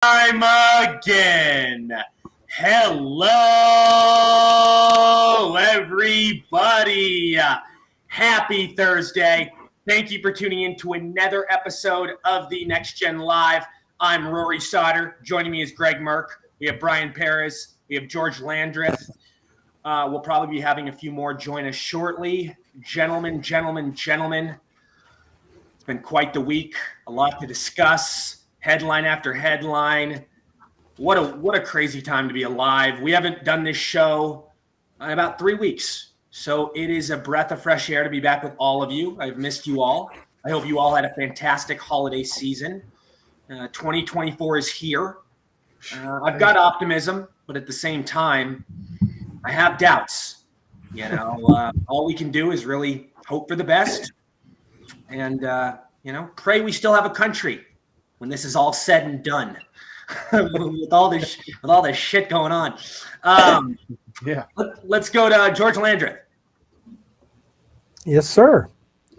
Time again. Hello, everybody. Happy Thursday. Thank you for tuning in to another episode of TheNexGen Live. I'm Rory Sauter. Joining me is Greg Merck. We have Brian Perez. We have George Landreth. We'll probably be having a few more join us shortly. Gentlemen. It's been quite the week. A lot to discuss. Headline after headline. What a crazy time to be alive. We haven't done this show in about 3 weeks. So it is a breath of fresh air to be back with all of you. I've missed you all. I hope you all had a fantastic holiday season. 2024 is here. I've got optimism, but at the same time, I have doubts. All we can do is really hope for the best and, pray we still have a country when this is all said and done. with all this shit going on. Let's go to George Landreth. Yes, sir.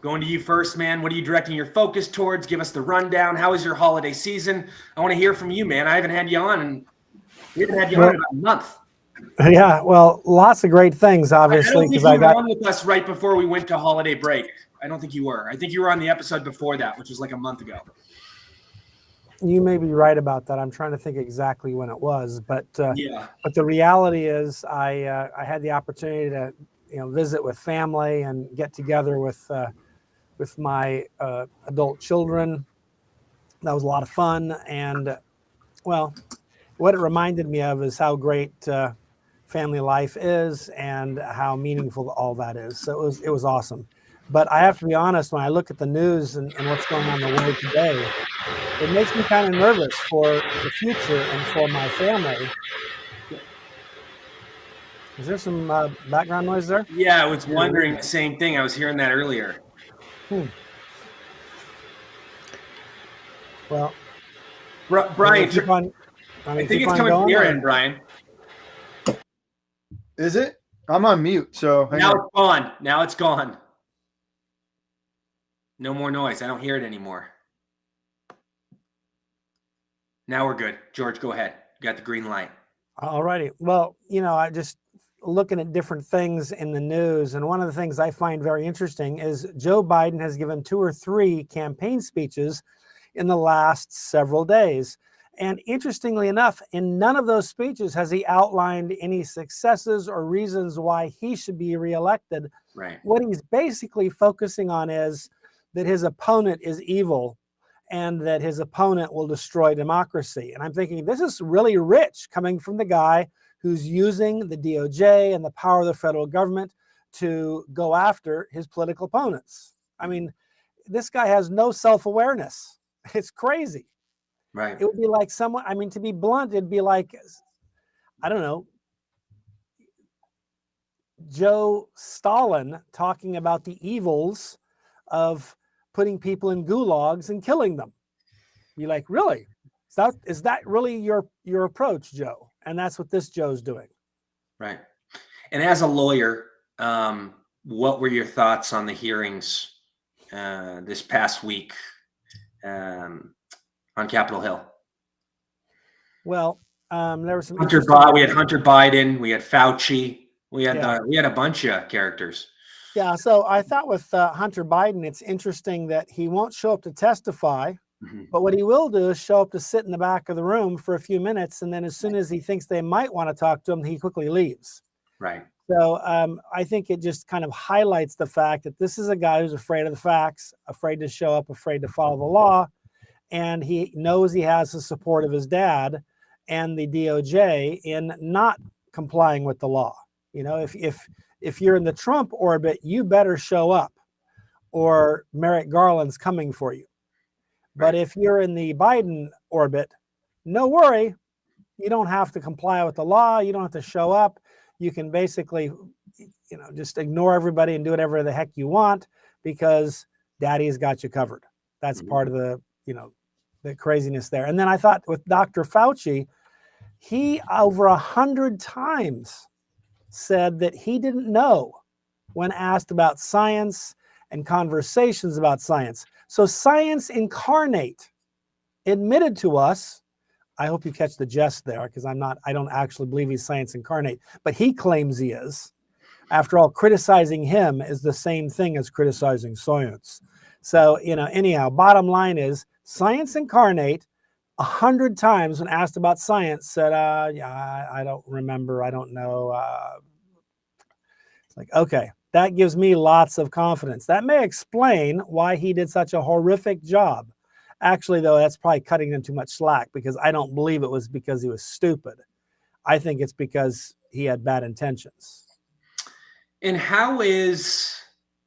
Going to you first, man. What are you directing your focus towards? Give us the rundown. How was your holiday season? I want to hear from you, man. I haven't had you on, and we haven't had you on in about a month. Yeah, well, lots of great things, obviously. Because I got on with us right before we went to holiday break. I don't think you were. I think you were on the episode before that, which was like a month ago. You may be right about that. I'm trying to think exactly when it was, but the reality is, I had the opportunity to visit with family and get together with my adult children. That was a lot of fun, and well, what it reminded me of is how great family life is and how meaningful all that is. So it was awesome. But I have to be honest, when I look at the news and what's going on in the world today, it makes me kind of nervous for the future and for my family. Is there some background noise there? Yeah, I was wondering the same thing. I was hearing that earlier. Well, Brian, I think it's coming from your end, Brian. Is it? I'm on mute, so now it's gone. Now it's gone. No more noise. I don't hear it anymore. Now we're good. George, go ahead. You got the green light. All righty. Well, I just looking at different things in the news, and one of the things I find very interesting is Joe Biden has given 2 or 3 campaign speeches in the last several days. And interestingly enough, in none of those speeches has he outlined any successes or reasons why he should be reelected. Right. What he's basically focusing on is that his opponent is evil and that his opponent will destroy democracy. And I'm thinking, this is really rich coming from the guy who's using the DOJ and the power of the federal government to go after his political opponents. I mean, this guy has no self-awareness. It's crazy. Right. It would be like someone, to be blunt, it'd be like, I don't know, Joe Stalin talking about the evils of putting people in gulags and killing them. Be like, really? Is that really your approach, Joe? And that's what this Joe's doing. Right. And as a lawyer, what were your thoughts on the hearings this past week on Capitol Hill? Well, there was some we had Hunter Biden, we had Fauci, we had a bunch of characters. Yeah, so I thought with Hunter Biden, it's interesting that he won't show up to testify, but what he will do is show up to sit in the back of the room for a few minutes, and then as soon as he thinks they might want to talk to him, he quickly leaves. Right. So I think it just kind of highlights the fact that this is a guy who's afraid of the facts, afraid to show up, afraid to follow the law, and he knows he has the support of his dad and the DOJ in not complying with the law. If you're in the Trump orbit, you better show up or Merrick Garland's coming for you. But if you're in the Biden orbit, no worry. You don't have to comply with the law. You don't have to show up. You can basically, just ignore everybody and do whatever the heck you want because daddy's got you covered. That's part of the craziness there. And then I thought with Dr. Fauci, he over 100 times said that he didn't know when asked about science and conversations about science. So science incarnate admitted to us I hope you catch the jest there, because I don't actually believe he's science incarnate, but he claims he is. After all, criticizing him is the same thing as criticizing science. So, anyhow, bottom line is science incarnate 100 times when asked about science said, yeah, I don't remember. I don't know. It's like, okay, that gives me lots of confidence. That may explain why he did such a horrific job. Actually, though, that's probably cutting him too much slack, because I don't believe it was because he was stupid. I think it's because he had bad intentions. And how is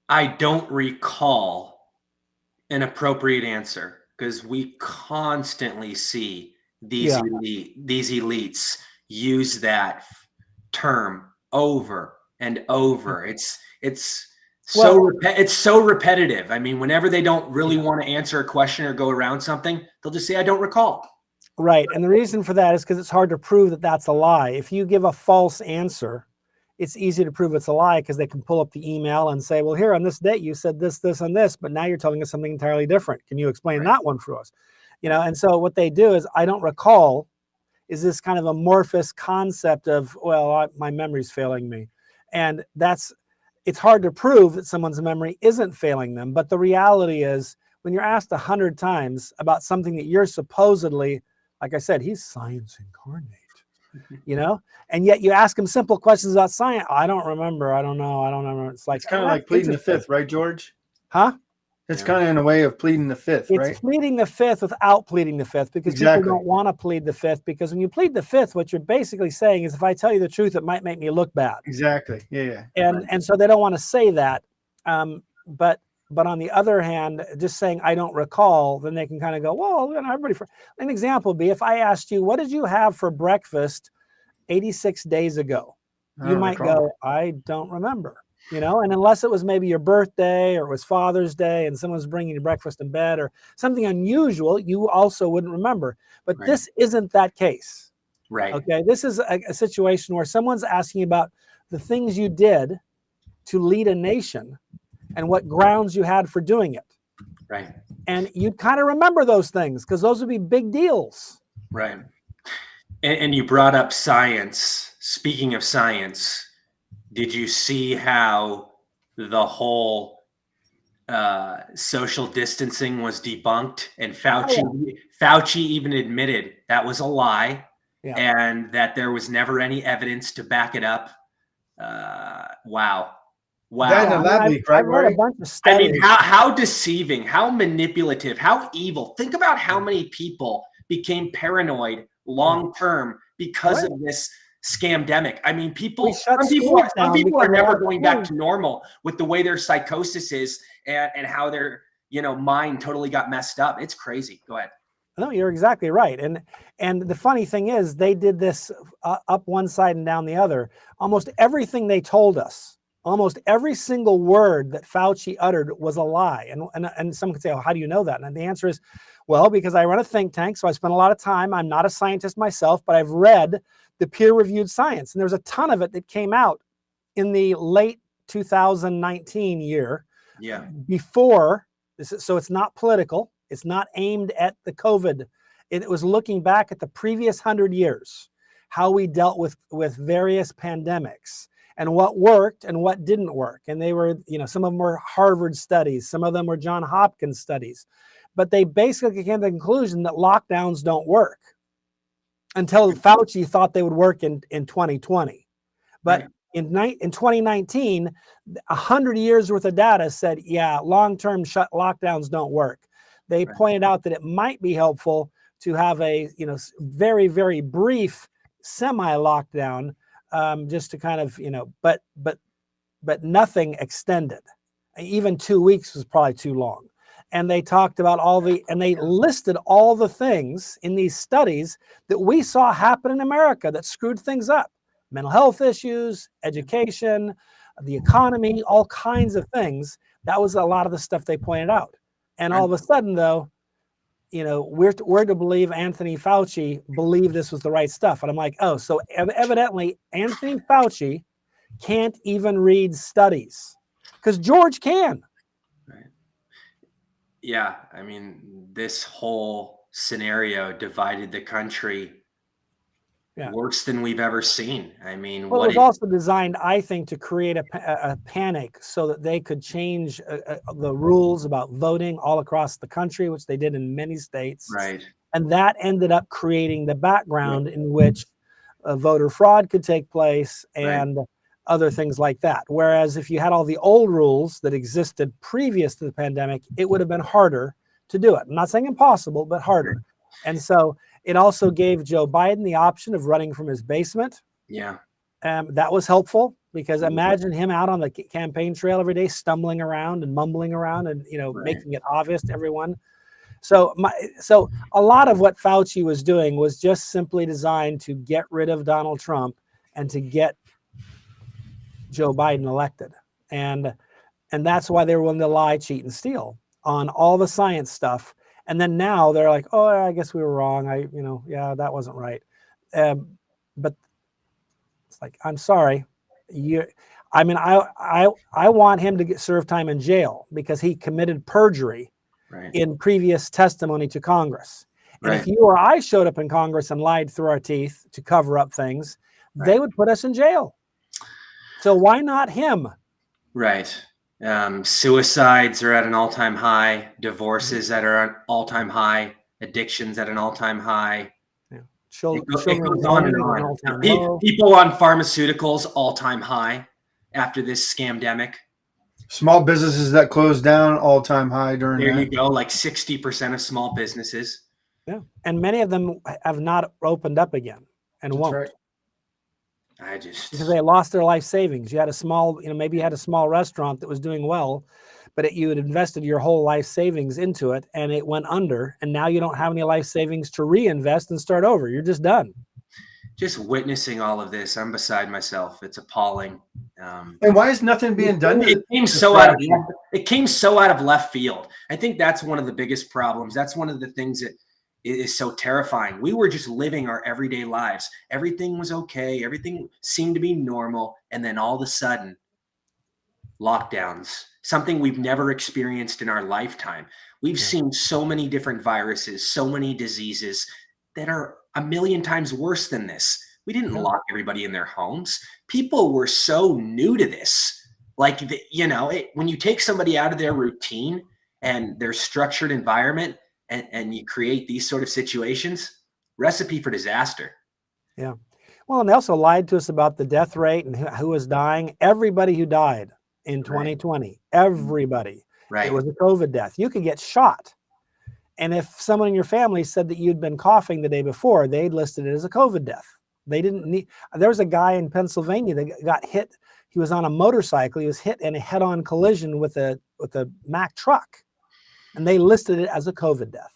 I don't recall an appropriate answer? Because we constantly see these elites use that term over and over. It's so repetitive. I mean, whenever they don't really want to answer a question or go around something, they'll just say, I don't recall. Right. And the reason for that is because it's hard to prove that that's a lie. If you give a false answer, it's easy to prove it's a lie, because they can pull up the email and say, well, here on this date, you said this, this, and this, but now you're telling us something entirely different. Can you explain that one for us? And so what they do is, I don't recall, is this kind of amorphous concept of, well, my memory's failing me. And it's hard to prove that someone's memory isn't failing them. But the reality is, when you're asked 100 times about something that you're supposedly, like I said, he's science incarnate, and yet you ask him simple questions about science. I don't remember. I don't know. I don't remember. It's kind of like pleading the fifth, right, George? Huh? It's kind of in a way of pleading the fifth, right? It's pleading the fifth without pleading the fifth, because people don't want to plead the fifth, because when you plead the fifth, what you're basically saying is, if I tell you the truth, it might make me look bad. Exactly. Yeah. And so they don't want to say that. But on the other hand, just saying I don't recall, then they can kind of go, well, everybody. An example would be, if I asked you, what did you have for breakfast 86 days ago? You might go, I don't remember. And unless it was maybe your birthday, or it was Father's Day and someone was bringing you breakfast in bed or something unusual, you also wouldn't remember. But this isn't that case. Right. Okay. This is a situation where someone's asking about the things you did to lead a nation and what grounds you had for doing it. Right. And you'd kind of remember those things, because those would be big deals. Right. And you brought up science. Speaking of science, did you see how the whole social distancing was debunked? And Fauci even admitted that was a lie, and that there was never any evidence to back it up. Wow. That in the lab leak, right? I read a bunch of studies. I mean, how deceiving, how manipulative, how evil. Think about how many people became paranoid long-term because of this scamdemic. I mean, some people are never going back to normal with the way their psychosis is, and how their mind totally got messed up. It's crazy. Go ahead. No, you're exactly right. And the funny thing is, they did this up one side and down the other. Almost everything they told us, almost every single word that Fauci uttered was a lie. And someone could say, oh, how do you know that? And the answer is, well, because I run a think tank, so I spend a lot of time. I'm not a scientist myself, but I've read the peer-reviewed science. And there's a ton of it that came out in the late 2019 year. Yeah. Before this, so it's not political. It's not aimed at the COVID. It was looking back at the previous 100 years, how we dealt with various pandemics, and what worked and what didn't work. And they were, some of them were Harvard studies, some of them were John Hopkins studies, but they basically came to the conclusion that lockdowns don't work, until Fauci thought they would work in 2020. But in 2019, 100 years worth of data said, yeah, long-term lockdowns don't work. They pointed out that it might be helpful to have a very, very brief semi-lockdown, just to kind of but nothing extended. Even 2 weeks was probably too long. And they talked about and they listed all the things in these studies that we saw happen in America that screwed things up: mental health issues, education, the economy, all kinds of things. That was a lot of the stuff they pointed out. And all of a sudden, though, we're to believe Anthony Fauci believed this was the right stuff. And I'm like, oh, so evidently Anthony Fauci can't even read studies, because George can. Right. Yeah. I mean, this whole scenario divided the country worse than we've ever seen. I mean, well, it was also designed, I think, to create a panic so that they could change the rules about voting all across the country, which they did in many states. Right. And that ended up creating the background in which voter fraud could take place and other things like that. Whereas if you had all the old rules that existed previous to the pandemic, it would have been harder to do it. I'm not saying impossible, but harder. And so it also gave Joe Biden the option of running from his basement. Yeah. That was helpful because imagine him out on the campaign trail every day, stumbling around and mumbling around and, making it obvious to everyone. So a lot of what Fauci was doing was just simply designed to get rid of Donald Trump and to get Joe Biden elected. And that's why they were willing to lie, cheat, and steal on all the science stuff. And then now they're like, oh, I guess we were wrong. That wasn't right. But it's like, I'm sorry. I want him to serve time in jail because he committed perjury in previous testimony to Congress. And if you or I showed up in Congress and lied through our teeth to cover up things, they would put us in jail. So why not him? Right. Suicides are at an all-time high, divorces that are at an all-time high, addictions at an all-time high. It goes on and on. People on pharmaceuticals, all-time high after this scamdemic. Small businesses that closed down, all-time high during There you go, like 60% of small businesses. Yeah, and many of them have not opened up again and won't. Right. Because they lost their life savings. You had a small, maybe you had a small restaurant that was doing well, but you had invested your whole life savings into it and it went under. And now you don't have any life savings to reinvest and start over. You're just done. Just witnessing all of this, I'm beside myself. It's appalling. And why is nothing being done? It came so out of left field. I think that's one of the biggest problems. That's one of the things that is so terrifying. We were just living our everyday lives. Everything was okay. Everything seemed to be normal. And then all of a sudden, lockdowns, something we've never experienced in our lifetime. We've seen so many different viruses, so many diseases that are a million times worse than this. We didn't lock everybody in their homes. People were so new to this. Like, when you take somebody out of their routine and their structured environment, and you create these sort of situations, recipe for disaster. Yeah. Well, and they also lied to us about the death rate and who was dying. Everybody who died in 2020, everybody. Right. It was a COVID death. You could get shot. And if someone in your family said that you'd been coughing the day before, they'd listed it as a COVID death. They didn't need, there was a guy in Pennsylvania that got hit. He was on a motorcycle. He was hit in a head-on collision with a Mack truck. And they listed it as a COVID death.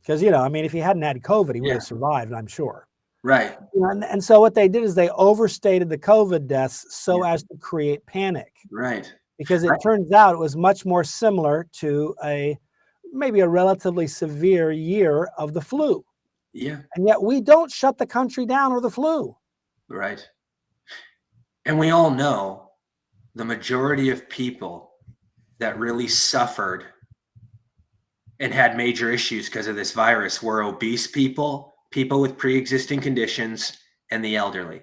Because, if he hadn't had COVID, he would have survived, I'm sure. Right. And so what they did is they overstated the COVID deaths so as to create panic. Right. Because it turns out it was much more similar to maybe a relatively severe year of the flu. Yeah. And yet we don't shut the country down or the flu. Right. And we all know the majority of people that really suffered and had major issues because of this virus were obese people, people with pre-existing conditions, and the elderly.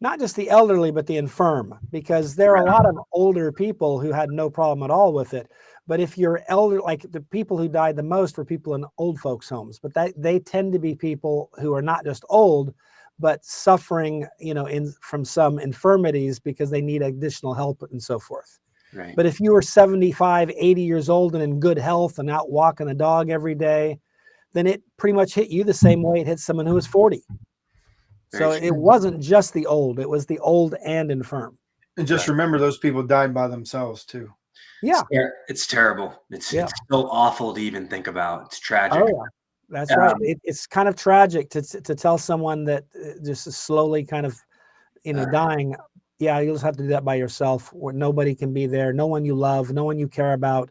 Not just the elderly, but the infirm, because there are a lot of older people who had no problem at all with it. But if you're elder, like the people who died the most were people in old folks' homes, but they tend to be people who are not just old, but suffering, from some infirmities because they need additional help and so forth. Right. But if you were 75, 80 years old and in good health and out walking a dog every day, then it pretty much hit you the same way it hit someone who was 40. So it wasn't just the old, it was the old and infirm. And just remember, those people died by themselves too. Yeah. It's terrible. It's so awful to even think about. It's tragic. Oh, yeah. That's right. It's kind of tragic to tell someone that just is slowly kind of, dying. Yeah, you'll just have to do that by yourself, where nobody can be there, no one you love, no one you care about.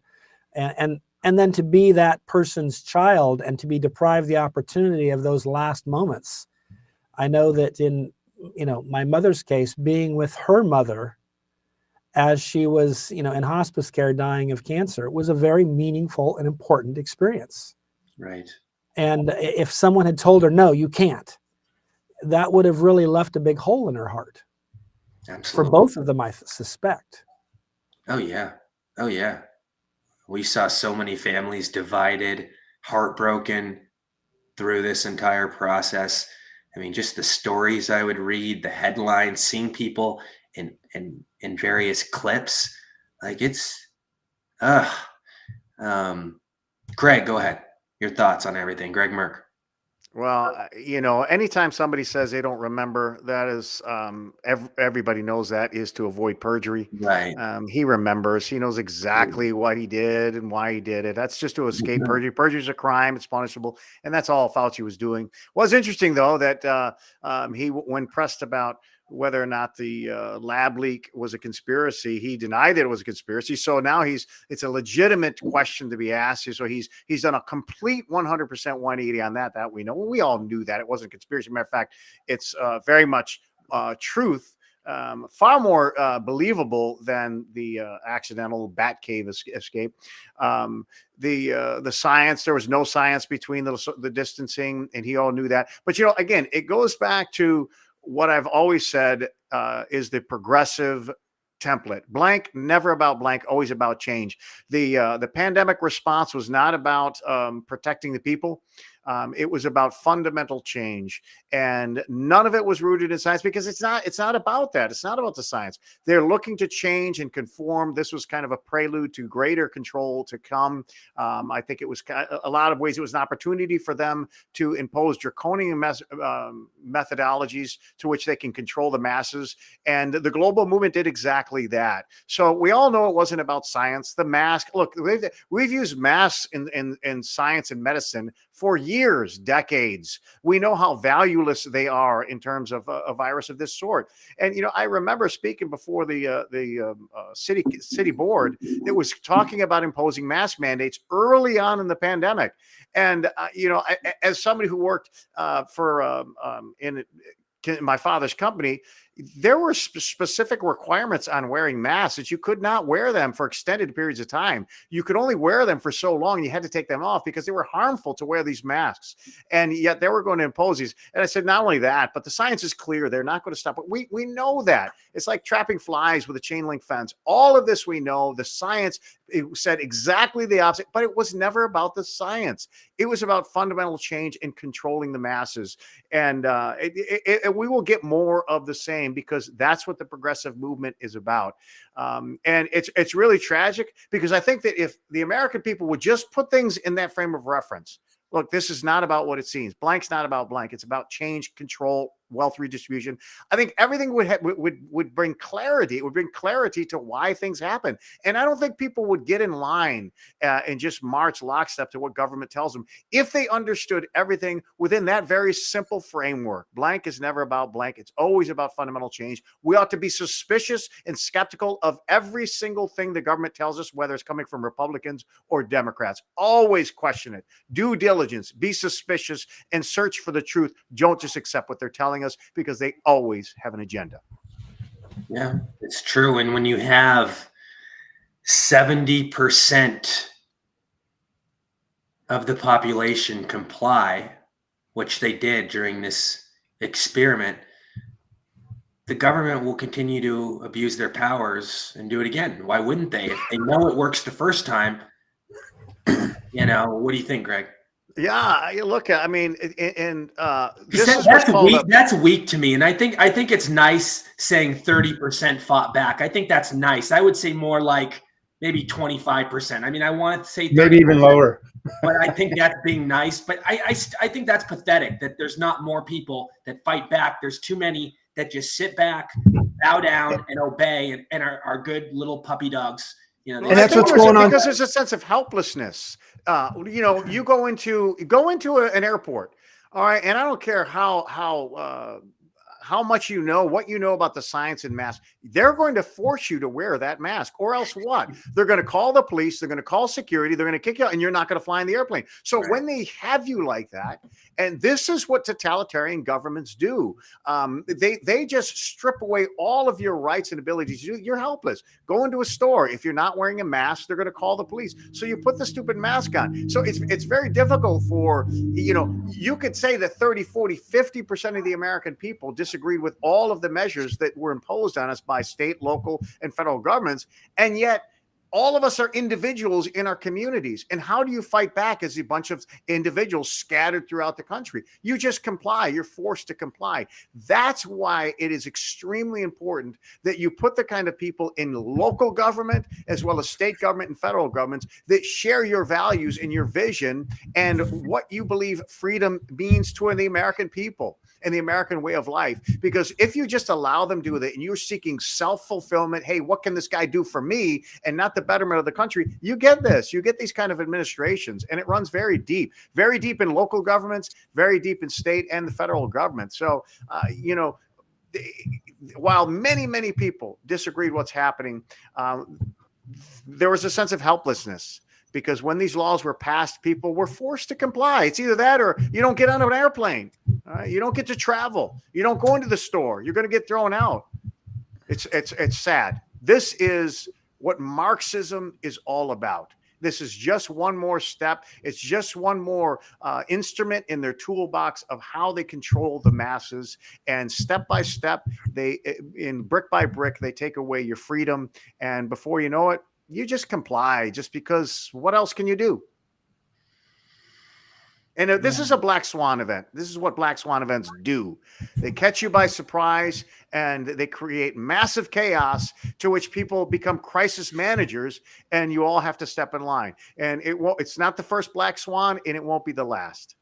And then to be that person's child and to be deprived the opportunity of those last moments. I know that in, my mother's case, being with her mother as she was, in hospice care dying of cancer, was a very meaningful and important experience. Right. And if someone had told her, no, you can't, that would have really left a big hole in her heart for Absolutely. both of them, I suspect. Oh yeah. Oh yeah. We saw so many families divided, heartbroken through this entire process. I mean, just the stories I would read, the headlines, seeing people in various clips, like it's um Greg, go ahead. Your thoughts on everything. Greg Merck. Well, anytime somebody says they don't remember, that is, everybody knows that is to avoid perjury. Right. He remembers. He knows exactly what he did and why he did it. That's just to escape perjury. Perjury is a crime. It's punishable. And that's all Fauci was doing. Was interesting, though, that when pressed about whether or not the lab leak was a conspiracy, he denied that it was a conspiracy. So now it's a legitimate question to be asked. So he's done a complete 100% 180 on that. That we know. We all knew that it wasn't a conspiracy. Matter of fact, it's very much truth. Far more believable than the accidental bat cave escape. The science, there was no science between the distancing, and he all knew that. But again, it goes back to what I've always said is the progressive template. Blank, never about blank, always about change. The pandemic response was not about protecting the people. It was about fundamental change, and none of it was rooted in science, because it's not about that. It's not about the science. They're looking to change and conform. This was kind of a prelude to greater control to come. I think it was a lot of ways, it was an opportunity for them to impose draconian methodologies to which they can control the masses. And the global movement did exactly that. So we all know it wasn't about science. The mask, look, we've used masks in science and medicine for years, decades. We know how valueless they are in terms of a virus of this sort. And I remember speaking before the city board that was talking about imposing mask mandates early on in the pandemic. And as somebody who worked in my father's company, there were specific requirements on wearing masks that you could not wear them for extended periods of time. You could only wear them for so long. You had to take them off because they were harmful to wear these masks. And yet they were going to impose these. And I said, not only that, but the science is clear. They're not going to stop. But we know that. It's like trapping flies with a chain link fence. All of this we know. The science, it said exactly the opposite, but it was never about the science. It was about fundamental change in controlling the masses. And we will get more of the same, because that's what the progressive movement is about. And it's really tragic, because I think that if the American people would just put things in that frame of reference, look, this is not about what it seems. Blank's not about blank. It's about change, control, wealth redistribution. I think everything would bring clarity. It would bring clarity to why things happen. And I don't think people would get in line and just march lockstep to what government tells them if they understood everything within that very simple framework. Blank is never about blank. It's always about fundamental change. We ought to be suspicious and skeptical of every single thing the government tells us, whether it's coming from Republicans or Democrats. Always question it. Due diligence, be suspicious, and search for the truth. Don't just accept what they're telling us, because they always have an agenda. Yeah, it's true. And when you have 70% of the population comply, which they did during this experiment, the government will continue to abuse their powers and do it again. Why wouldn't they? If they know it works the first time, what do you think, Greg? Yeah, look, I mean, and that's weak to me. And I think it's nice saying 30% fought back. I think that's nice. I would say more like maybe 25%. I mean, I want to say 30%, maybe even lower, but I think that's being nice. But I think that's pathetic that there's not more people that fight back. There's too many that just sit back, bow down, and obey, and are good little puppy dogs. And that's what's going on, because there's a sense of helplessness. You go into an airport, all right, and I don't care how how much you know, what you know about the science and masks, they're going to force you to wear that mask, or else what? They're going to call the police, they're going to call security, they're going to kick you out, and you're not going to fly in the airplane. So Right. when they have you like that, and this is what totalitarian governments do, they just strip away all of your rights and abilities. You're helpless. Go into a store. If you're not wearing a mask, they're going to call the police. So you put the stupid mask on. So it's very difficult for, you could say that 30, 40, 50% of the American people disagreed with all of the measures that were imposed on us by state, local, and federal governments. And yet all of us are individuals in our communities. And how do you fight back as a bunch of individuals scattered throughout the country? You just comply. You're forced to comply. That's why it is extremely important that you put the kind of people in local government as well as state government and federal governments that share your values and your vision and what you believe freedom means to the American people and the American way of life. Because if you just allow them to do that and you're seeking self-fulfillment, hey, what can this guy do for me, and not the betterment of the country, you get this. You get these kind of administrations, and it runs very deep in local governments, very deep in state and the federal government. So, while many people disagreed what's happening, there was a sense of helplessness. Because when these laws were passed, people were forced to comply. It's either that or you don't get on an airplane. You don't get to travel. You don't go into the store. You're going to get thrown out. It's sad. This is what Marxism is all about. This is just one more step. It's just one more instrument in their toolbox of how they control the masses. And step by step, brick by brick, they take away your freedom. And before you know it, you just comply, just because what else can you do? And this is a black swan event. This is what black swan events do. They catch you by surprise and they create massive chaos to which people become crisis managers, and you all have to step in line. And it's not the first black swan, and it won't be the last.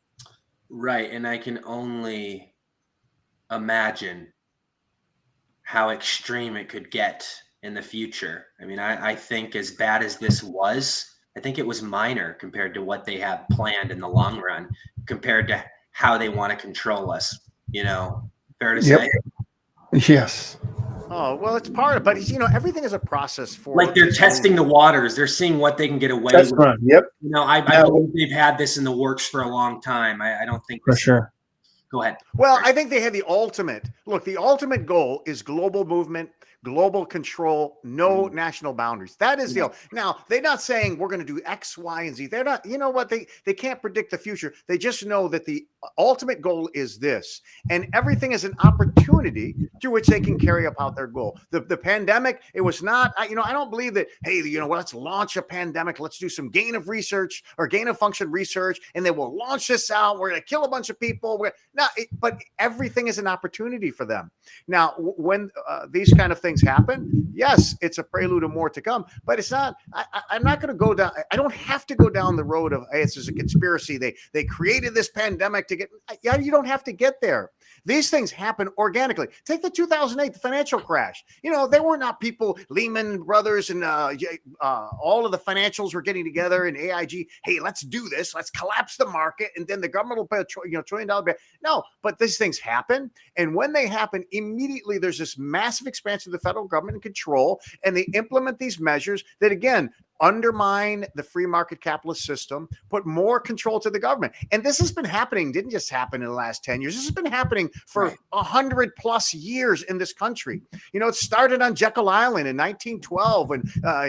Right. And I can only imagine how extreme it could get in the future. I mean, I think as bad as this was, I think it was minor compared to what they have planned in the long run, compared to how they want to control us. Fair to say? Yes. Oh, well, it's part of it, but everything is a process for. Like they're testing the waters. They're seeing what they can get away That's with. right. Yep. I believe they've had this in the works for a long time. I don't think For sure. Go ahead. Well, I think they had the ultimate. Look, the ultimate goal is global movement, global control, no national boundaries. That is the. Now, they're not saying we're going to do X, Y, and Z. They're not. You know what? They can't predict the future. They just know that the ultimate goal is this, and everything is an opportunity through which they can carry out their goal. The pandemic, it was not. I don't believe that. Hey, let's launch a pandemic. Let's do some gain of function research, and then we'll launch this out. We're going to kill a bunch of people. But everything is an opportunity for them. Now, when these kind of things happen, yes, it's a prelude of more to come, but it's not. I'm not going to go down. I don't have to go down the road of, hey, this is a conspiracy. They created this pandemic to get. Yeah, you don't have to get there. These things happen organically. Take the 2008 financial crash. There were not people, Lehman Brothers and all of the financials were getting together and AIG. Hey, let's do this. Let's collapse the market, and then the government will pay $1 trillion bill. No, but these things happen, and when they happen, immediately there's this massive expansion of the federal government and control, and they implement these measures that again undermine the free market capitalist system, put more control to the government. And this has been happening, didn't just happen in the last 10 years. This has been happening for 100+ years in this country. It started on Jekyll Island in 1912 and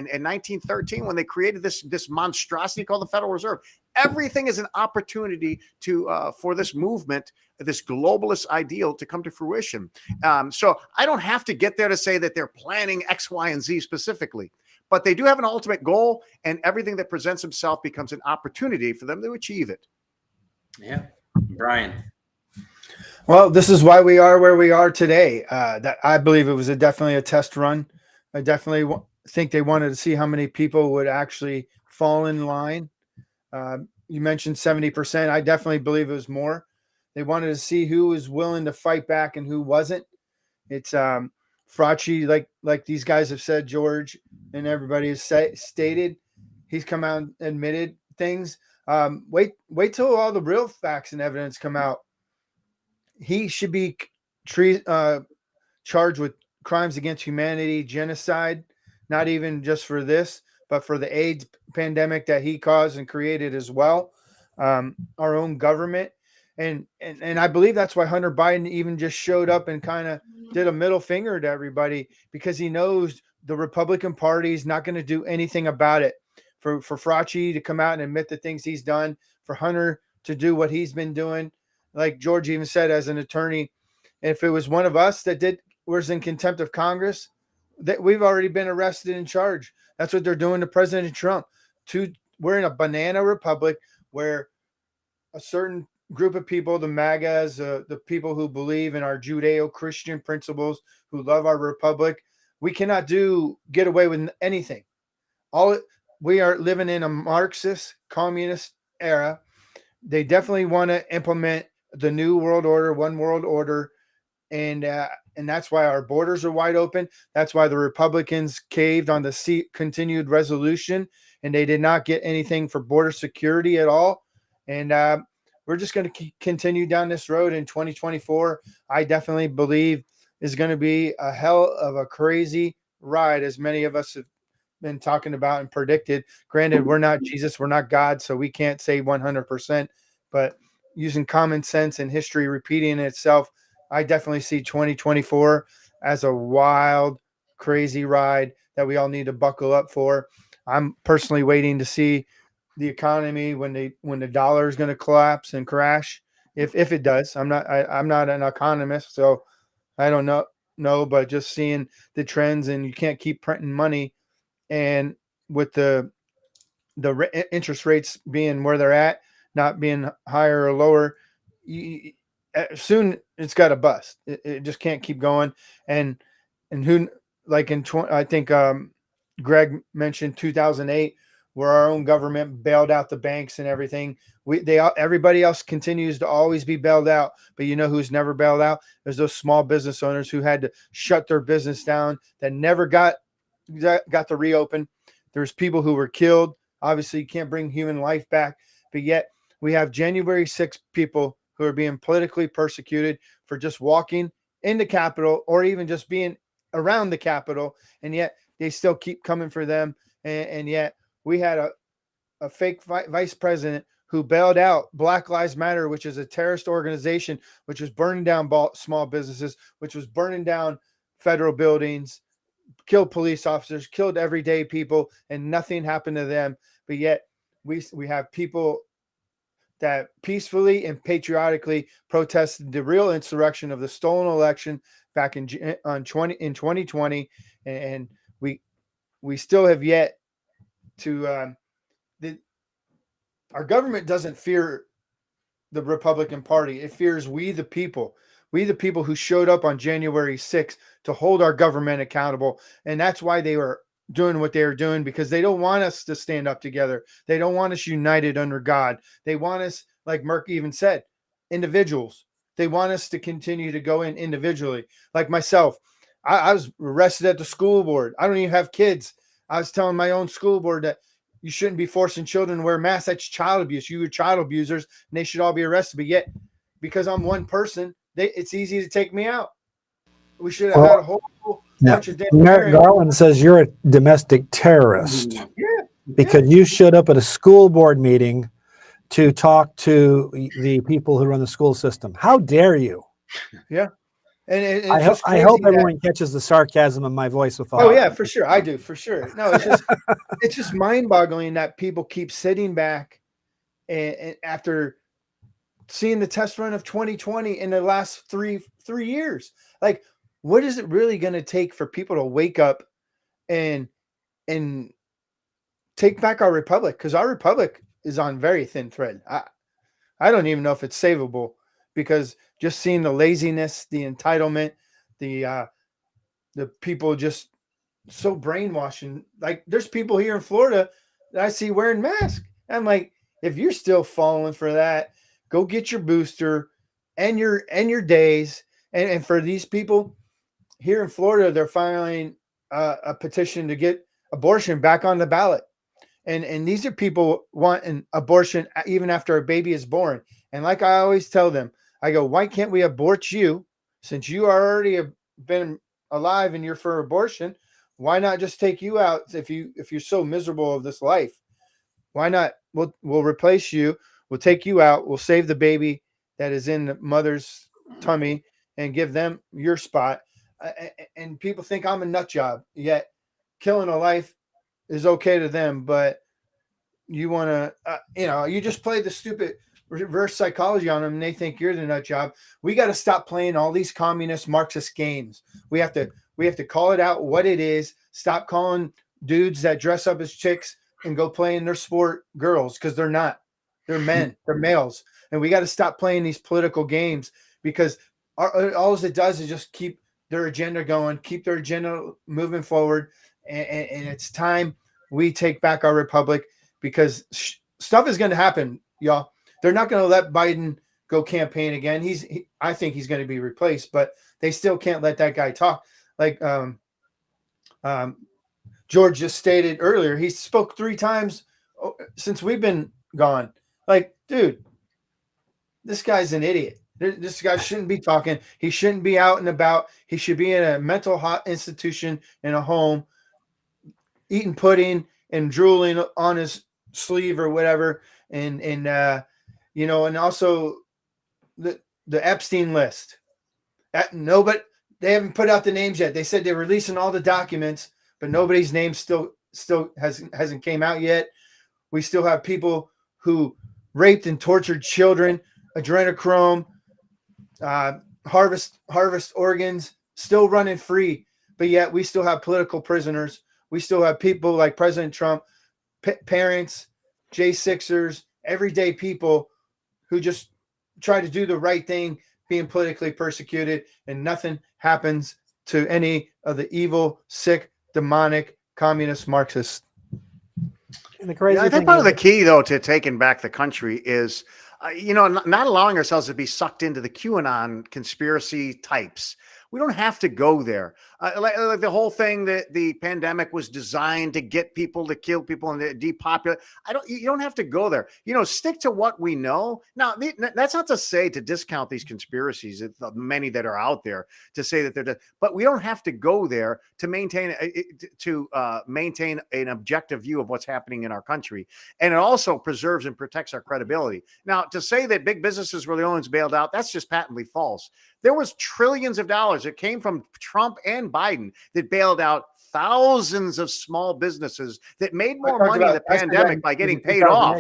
in 1913 when they created this monstrosity called the Federal Reserve. Everything is an opportunity for this movement, this globalist ideal to come to fruition. So I don't have to get there to say that they're planning X, Y, and Z specifically. But they do have an ultimate goal, and everything that presents itself becomes an opportunity for them to achieve it. Yeah. Brian. Well, this is why we are where we are today. That I believe it was definitely a test run. I definitely think they wanted to see how many people would actually fall in line. You mentioned 70%. I definitely believe it was more. They wanted to see who was willing to fight back and who wasn't. It's Fauci, like these guys have said, George and everybody has stated, he's come out and admitted things. Wait till all the real facts and evidence come out. He should be charged with crimes against humanity, genocide, not even just for this, but for the AIDS pandemic that he caused and created as well. Our own government. And I believe that's why Hunter Biden even just showed up and kind of did a middle finger to everybody, because he knows the Republican Party is not going to do anything about it. For Fauci to come out and admit the things he's done, for Hunter to do what he's been doing, like George even said, as an attorney, if it was one of us that was in contempt of Congress, that we've already been arrested and charged. That's what they're doing to President Trump. We're in a banana republic where a certain group of people, the MAGAs, the people who believe in our Judeo-Christian principles, who love our republic, we cannot get away with anything. We are living in a Marxist communist era. They definitely want to implement the new world order, one world order, and that's why our borders are wide open. That's why the Republicans caved on the continued resolution, and they did not get anything for border security at all. And we're just going to continue down this road in 2024. I definitely believe is going to be a hell of a crazy ride, as many of us have been talking about and predicted. Granted, we're not Jesus, we're not God, so we can't say 100%, but using common sense and history repeating itself, I definitely see 2024 as a wild, crazy ride that we all need to buckle up for. I'm personally waiting to see the economy when the dollar is going to collapse and crash. If it does, I'm not an economist, so I don't know, but just seeing the trends, and you can't keep printing money, and with the interest rates being where they're at, not being higher or lower, soon it's got to bust. It just can't keep going. And who, like I think Greg mentioned 2008, where our own government bailed out the banks and everything. Everybody else continues to always be bailed out, but you know who's never bailed out? There's those small business owners who had to shut their business down, that never got to reopen. There's people who were killed. Obviously, you can't bring human life back, but yet we have January 6th people who are being politically persecuted for just walking in the Capitol or even just being around the Capitol, and yet they still keep coming for them. And yet we had a fake vice president who bailed out Black Lives Matter, which is a terrorist organization, which was burning down small businesses, which was burning down federal buildings, killed police officers, killed everyday people, and nothing happened to them. But yet we have people that peacefully and patriotically protested the real insurrection of the stolen election back in 2020, and we still have yet to. Our government doesn't fear the Republican Party; it fears we, the people. We, the people who showed up on January 6th to hold our government accountable, and that's why they were doing what they were doing, because they don't want us to stand up together. They don't want us united under God. They want us, like Merck even said, individuals. They want us to continue to go in individually. Like myself, I was arrested at the school board. I don't even have kids. I was telling my own school board that you shouldn't be forcing children to wear masks. That's child abuse. You are child abusers, and they should all be arrested. But yet, because I'm one person, it's easy to take me out. We should have had a whole bunch of damn Merrick Garland says you're a domestic terrorist because you showed up at a school board meeting to talk to the people who run the school system. How dare you? Yeah. And I hope everyone catches the sarcasm in my voice with all. Oh yeah, for sure. I do, for sure. No, it's just mind-boggling that people keep sitting back and after seeing the test run of 2020 in the last three years. Like, what is it really going to take for people to wake up and take back our republic? Because our republic is on very thin thread. I don't even know if it's savable, because just seeing the laziness, the entitlement, the people just so brainwashing. Like, there's people here in Florida that I see wearing masks. I'm like, if you're still falling for that, go get your booster and your days. And for these people here in Florida, they're filing a petition to get abortion back on the ballot. And these are people want an abortion even after a baby is born. And like I always tell them, I go, why can't we abort you since you already have been alive and you're for abortion, why not just take you out if you're so miserable of this life? Why not? We'll replace you. We'll take you out. We'll save the baby that is in the mother's tummy and give them your spot. And people think I'm a nut job, yet killing a life is okay to them, but you want to, you just play the stupid reverse psychology on them and they think you're the nut job. We got to stop playing all these communist Marxist games. We have to call it out what it is. Stop calling dudes that dress up as chicks and go play in their sport girls, because they're not. They're men. They're males. And we got to stop playing these political games, because all it does is just keep their agenda going, keep their agenda moving forward. And it's time we take back our republic, because stuff is going to happen, y'all. They're not going to let Biden go campaign again. I think he's going to be replaced, but they still can't let that guy talk. Like George just stated earlier, he spoke 3 times since we've been gone. Like, dude, this guy's an idiot. This guy shouldn't be talking. He shouldn't be out and about. He should be in a mental health institution in a home, eating pudding and drooling on his sleeve or whatever. And also the Epstein list. But they haven't put out the names yet. They said they're releasing all the documents, but nobody's name still hasn't came out yet. We still have people who raped and tortured children, adrenochrome, harvest organs, still running free. But yet we still have political prisoners. We still have people like President Trump, parents, J6ers, everyday people who just try to do the right thing, being politically persecuted, and nothing happens to any of the evil, sick, demonic, communist Marxists. And the crazy I think thing part of is, the key, though, to taking back the country is, not allowing ourselves to be sucked into the QAnon conspiracy types. We don't have to go there. Like the whole thing that the pandemic was designed to get people to kill people and depopulate. You don't have to go there. Stick to what we know. Now, that's not to say to discount these conspiracies, the many that are out there, to say that but we don't have to go there to maintain an objective view of what's happening in our country. And it also preserves and protects our credibility. Now, to say that big businesses were the only ones bailed out, that's just patently false. There was trillions of dollars that came from Trump and Biden that bailed out thousands of small businesses that made more money in the pandemic by getting paid off.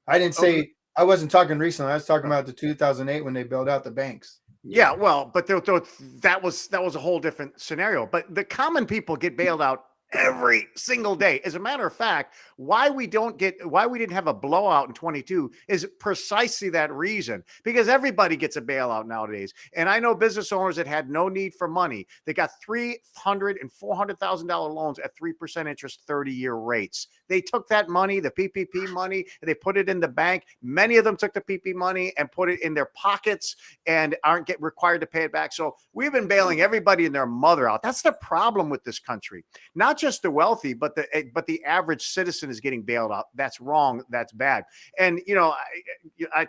I didn't say, I wasn't talking recently. I was talking about the 2008 when they bailed out the banks. Yeah, well, but that was a whole different scenario. But the common people get bailed out every single day. As a matter of fact, why we didn't have a blowout in 22 is precisely that reason, because everybody gets a bailout nowadays. And I know business owners that had no need for money. They got $300,000 and $400,000 loans at 3% interest, 30-year rates. They took that money, the PPP money, and they put it in the bank. Many of them took the PPP money and put it in their pockets and aren't required to pay it back. So we've been bailing everybody and their mother out. That's the problem with this country. Not just the wealthy, but the average citizen is getting bailed out. That's wrong. That's bad. And I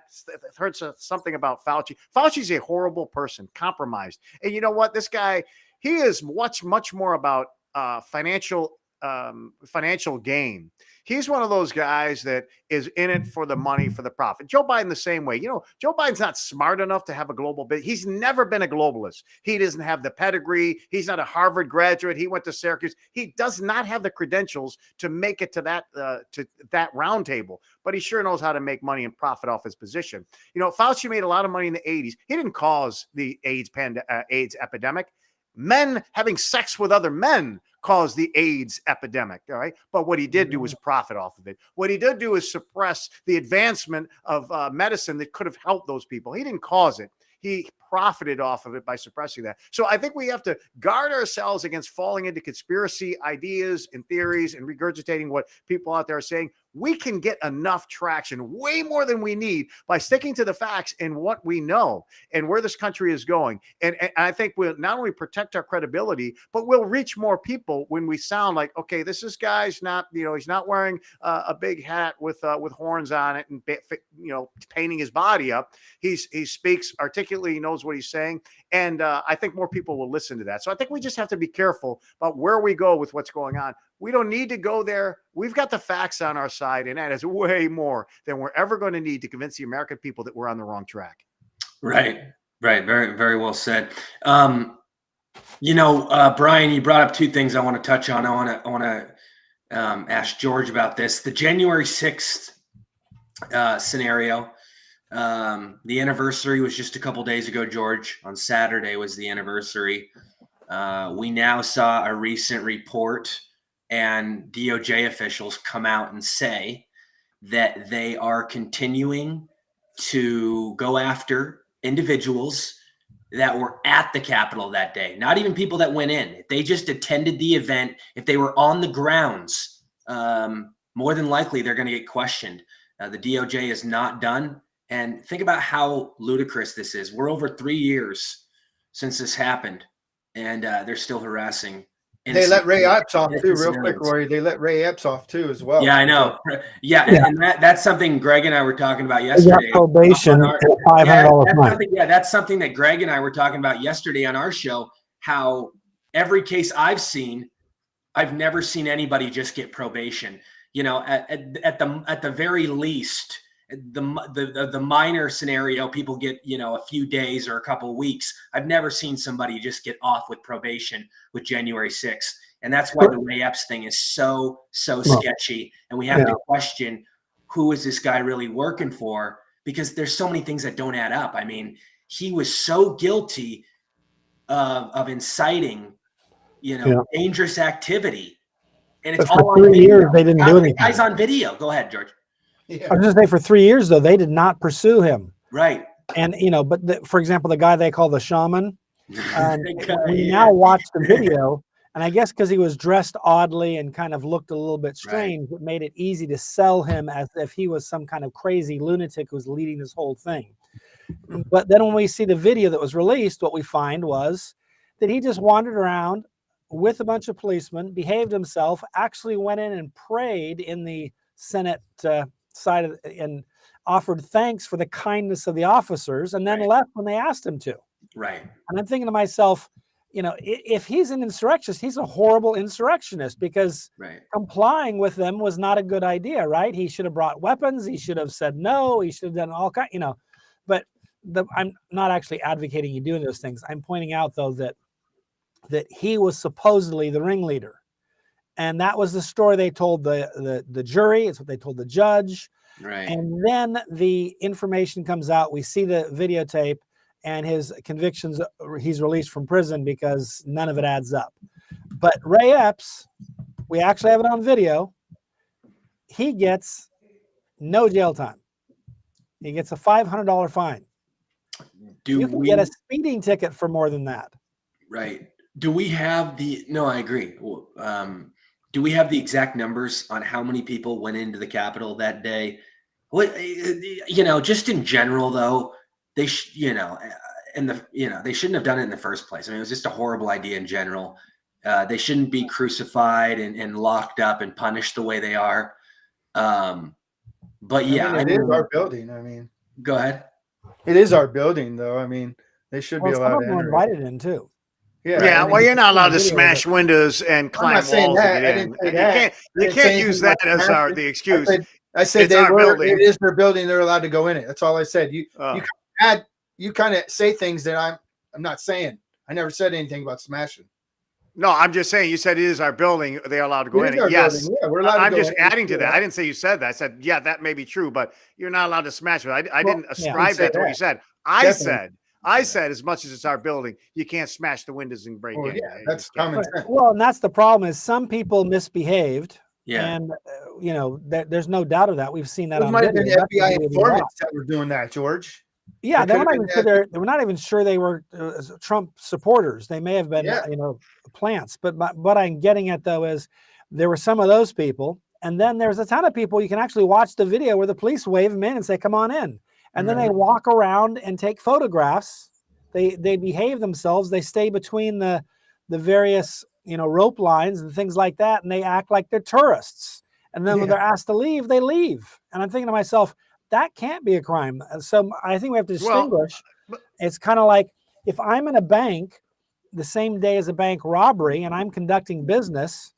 heard something about Fauci. Fauci's a horrible person, compromised. And you know what? This guy, he is much more about financial gain. He's one of those guys that is in it for the money, for the profit. Joe Biden the same way. Joe Biden's not smart enough to have a global business. He's never been a globalist. He doesn't have the pedigree. He's not a Harvard graduate. He went to Syracuse. He does not have the credentials to make it to that round table, but he sure knows how to make money and profit off his position. Fauci made a lot of money in the 80s. He didn't cause the AIDS epidemic. Men having sex with other men caused the AIDS epidemic. All right. But what he did do was profit off of it. What he did do is suppress the advancement of medicine that could have helped those people. He didn't cause it. He profited off of it by suppressing that. So I think we have to guard ourselves against falling into conspiracy ideas and theories and regurgitating what people out there are saying. we can get enough traction, way more than we need, by sticking to the facts and what we know and where this country is going. And I think we'll not only protect our credibility, but we'll reach more people when we sound like, okay, this is guy's not, he's not wearing a big hat with horns on it and, painting his body up. He speaks articulately, he knows what he's saying. And I think more people will listen to that. So I think we just have to be careful about where we go with what's going on. We don't need to go there. We've got the facts on our side, and that is way more than we're ever going to need to convince the American people that we're on the wrong track. Right. Very, very well said. Brian, you brought up two things I want to touch on. I want to ask George about this. The January 6th scenario. The anniversary was just a couple days ago, George. On Saturday was the anniversary. We now saw a recent report, and DOJ officials come out and say that they are continuing to go after individuals that were at the Capitol that day, not even people that went in. If they just attended the event, if they were on the grounds, more than likely they're going to get questioned. The DOJ is not done. And think about how ludicrous this is. We're over 3 years since this happened, and they're still harassing. They let Ray Epps off too, real quick, Rory. They let Ray Epps off too, as well. Yeah, I know. Yeah, and that's something Greg and I were talking about yesterday. Probation, $500 fine. That's something that Greg and I were talking about yesterday on our show. How every case I've seen, I've never seen anybody just get probation. At the very least, the minor scenario, people get a few days or a couple of weeks. I've never seen somebody just get off with probation with January 6th, and that's why the Ray Epps thing is so sketchy, and we have to question, who is this guy really working for, because there's so many things that don't add up. I mean, he was so guilty of inciting dangerous activity, and it's all on video. 3 years they didn't do anything. The guy's on video. Go ahead, George. Yeah. I was going to say, for 3 years, though, they did not pursue him. Right. And, for example, the guy they call the shaman, we now watch the video, and I guess because he was dressed oddly and kind of looked a little bit strange, it made it easy to sell him as if he was some kind of crazy lunatic who was leading this whole thing. But then when we see the video that was released, what we find was that he just wandered around with a bunch of policemen, behaved himself, actually went in and prayed in the Senate side and offered thanks for the kindness of the officers, and then left when they asked him to. Right. And I'm thinking to myself, if he's an insurrectionist, he's a horrible insurrectionist, because complying with them was not a good idea, right? He should have brought weapons. He should have said no. He should have done all kinds, but I'm not actually advocating you doing those things. I'm pointing out, though, that he was supposedly the ringleader. And that was the story they told the jury. It's what they told the judge. Right. And then the information comes out. We see the videotape and his convictions. He's released from prison because none of it adds up. But Ray Epps, we actually have it on video. He gets no jail time. He gets a $500 fine. You can get a speeding ticket for more than that. Right. Do we have no, I agree. Do we have the exact numbers on how many people went into the Capitol that day? Just in general, though, they shouldn't have done it in the first place. I mean, it was just a horrible idea in general. They shouldn't be crucified and locked up and punished the way they are. But yeah, it is our building. I mean, go ahead. It is our building, though. I mean, they should be allowed to enter. Invited in too. Yeah, well, you're not allowed to smash windows and climb walls to get in. You can't use that as the excuse. I said it is their building. They're allowed to go in it. That's all I said. You kind of say things that I'm not saying. I never said anything about smashing. No, I'm just saying, you said it is our building. They're allowed to go in it. Yes. Yeah, we're allowed to I'm go just in adding to that. I didn't say you said that. I said, yeah, that may be true, but you're not allowed to smash it. I didn't ascribe that to what you said. I said, as much as it's our building, you can't smash the windows and break in. Yeah, that's common sense. Well, and that's the problem, is some people misbehaved. Yeah. And, there's no doubt of that. We've seen that. Those might have been FBI informants that were doing that, George. Yeah, they were not even sure they were Trump supporters. They may have been, plants. But what I'm getting at, though, is there were some of those people, And then there's a ton of people, you can actually watch the video where the police wave them in and say, come on in. And then they walk around and take photographs. They behave themselves. They stay between the various, rope lines and things like that. And they act like they're tourists. And then when they're asked to leave, they leave. And I'm thinking to myself, that can't be a crime. So I think we have to distinguish. It's kind of like if I'm in a bank the same day as a bank robbery and I'm conducting business,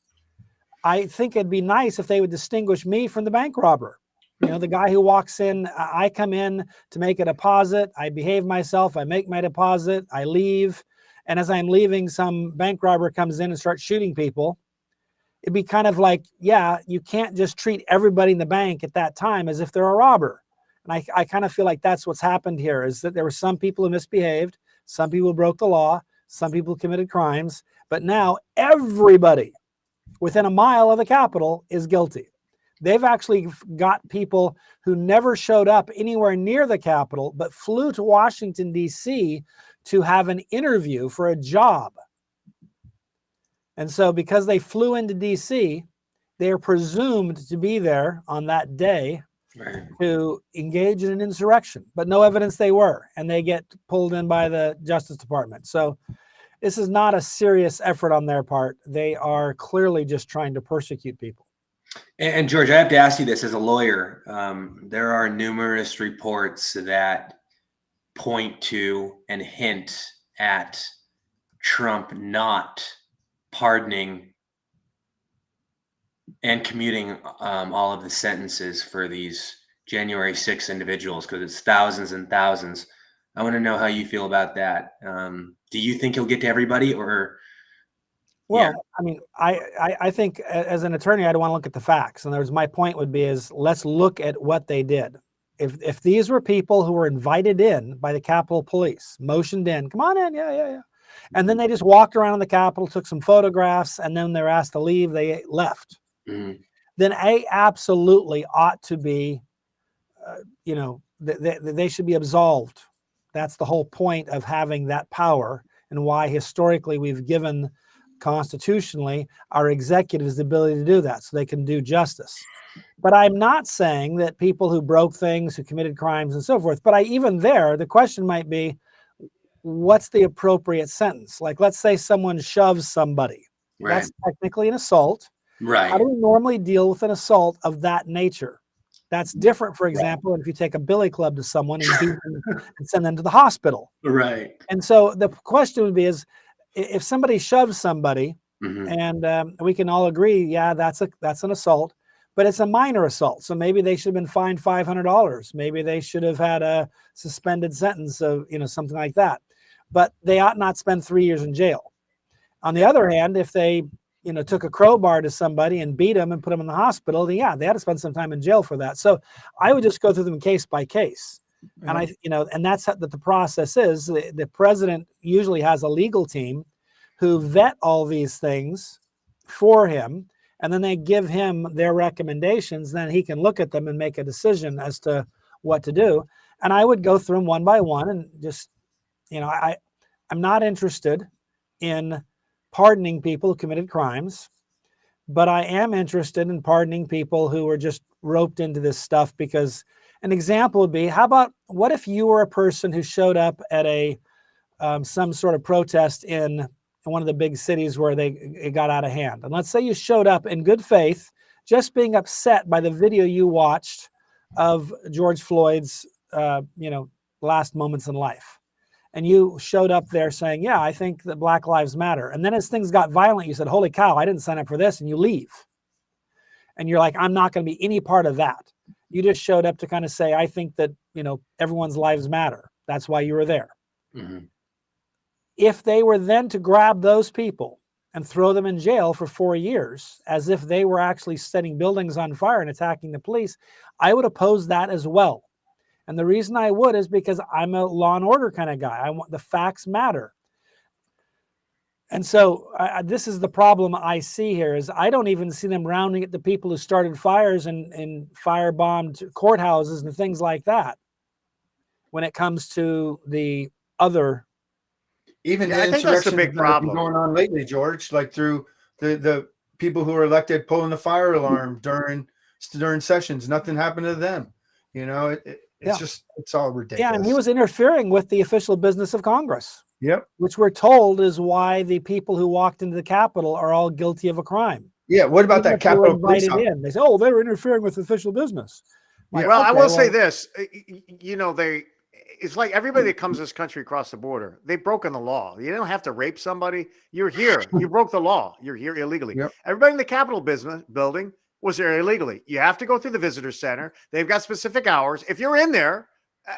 I think it'd be nice if they would distinguish me from the bank robber. The guy who walks in, I come in to make a deposit. I behave myself. I make my deposit. I leave. And as I'm leaving, some bank robber comes in and starts shooting people. It'd be kind of like, you can't just treat everybody in the bank at that time as if they're a robber. And I kind of feel like that's what's happened here, is that there were some people who misbehaved. Some people broke the law. Some people committed crimes. But now everybody within a mile of the Capitol is guilty. They've actually got people who never showed up anywhere near the Capitol, but flew to Washington, D.C. to have an interview for a job. And so because they flew into D.C., they are presumed to be there on that day to engage in an insurrection, but no evidence they were, and they get pulled in by the Justice Department. So this is not a serious effort on their part. They are clearly just trying to persecute people. And George, I have to ask you this as a lawyer. There are numerous reports that point to and hint at Trump not pardoning and commuting all of the sentences for these January 6 individuals, because it's thousands and thousands. I want to know how you feel about that. Do you think he'll get to everybody, or? Well, I mean, I think as an attorney, I'd want to look at the facts. And there's my point would be is let's look at what they did. If these were people who were invited in by the Capitol Police, motioned in, come on in, yeah. And then they just walked around the Capitol, took some photographs, and then they're asked to leave, they left. Mm-hmm. Then they absolutely ought to be, they should be absolved. That's the whole point of having that power, and why historically we've given constitutionally our executives the ability to do that so they can do justice. But I'm not saying that people who broke things, who committed crimes and so forth, but the question might be, what's the appropriate sentence? Like, let's say someone shoves somebody. Right. That's technically an assault. Right. How do we normally deal with an assault of that nature? That's different, for example, if you take a billy club to someone and beat them and send them to the hospital. Right. And so the question would be is, if somebody shoves somebody, and we can all agree, that's an assault, but it's a minor assault. So maybe they should have been fined $500. Maybe they should have had a suspended sentence of, something like that. But they ought not spend 3 years in jail. On the other hand, if they, took a crowbar to somebody and beat them and put them in the hospital, then they had to spend some time in jail for that. So I would just go through them case by case. And and that's what the process is. The president usually has a legal team who vet all these things for him, and then they give him their recommendations. Then he can look at them and make a decision as to what to do. And I would go through them one by one and just, I'm not interested in pardoning people who committed crimes, but I am interested in pardoning people who were just roped into this stuff. Because an example would be, what if you were a person who showed up at some sort of protest in one of the big cities where it got out of hand. And let's say you showed up in good faith, just being upset by the video you watched of George Floyd's, last moments in life. And you showed up there saying, I think that Black Lives Matter. And then as things got violent, you said, holy cow, I didn't sign up for this. And you leave. And you're like, I'm not going to be any part of that. You just showed up to kind of say, I think that, everyone's lives matter. That's why you were there. Mm-hmm. If they were then to grab those people and throw them in jail for 4 years, as if they were actually setting buildings on fire and attacking the police, I would oppose that as well. And the reason I would is because I'm a law and order kind of guy. I want the facts matter. And so this is the problem I see here is I don't even see them rounding at the people who started fires and firebombed courthouses and things like that when it comes to the other. Even the I think that's the big insurrections that have been problem going on lately, George, like through the people who are elected pulling the fire alarm during sessions. Nothing happened to them. You know, it's just, it's all ridiculous. Yeah, and he was interfering with the official business of Congress. Yep. Which we're told is why the people who walked into the Capitol are all guilty of a crime. Yeah. What about Even that if they were Capitol Police invited officer? in? They say, "Oh, they were interfering with official business." Like, Well, I okay, will say this, you know, it's like everybody that comes to this country across the border, they've broken the law. You don't have to rape somebody. You're here. You broke the law. You're here illegally. Yep. Everybody in the Capitol building was there illegally. You have to go through the visitor center. They've got specific hours. If you're in there,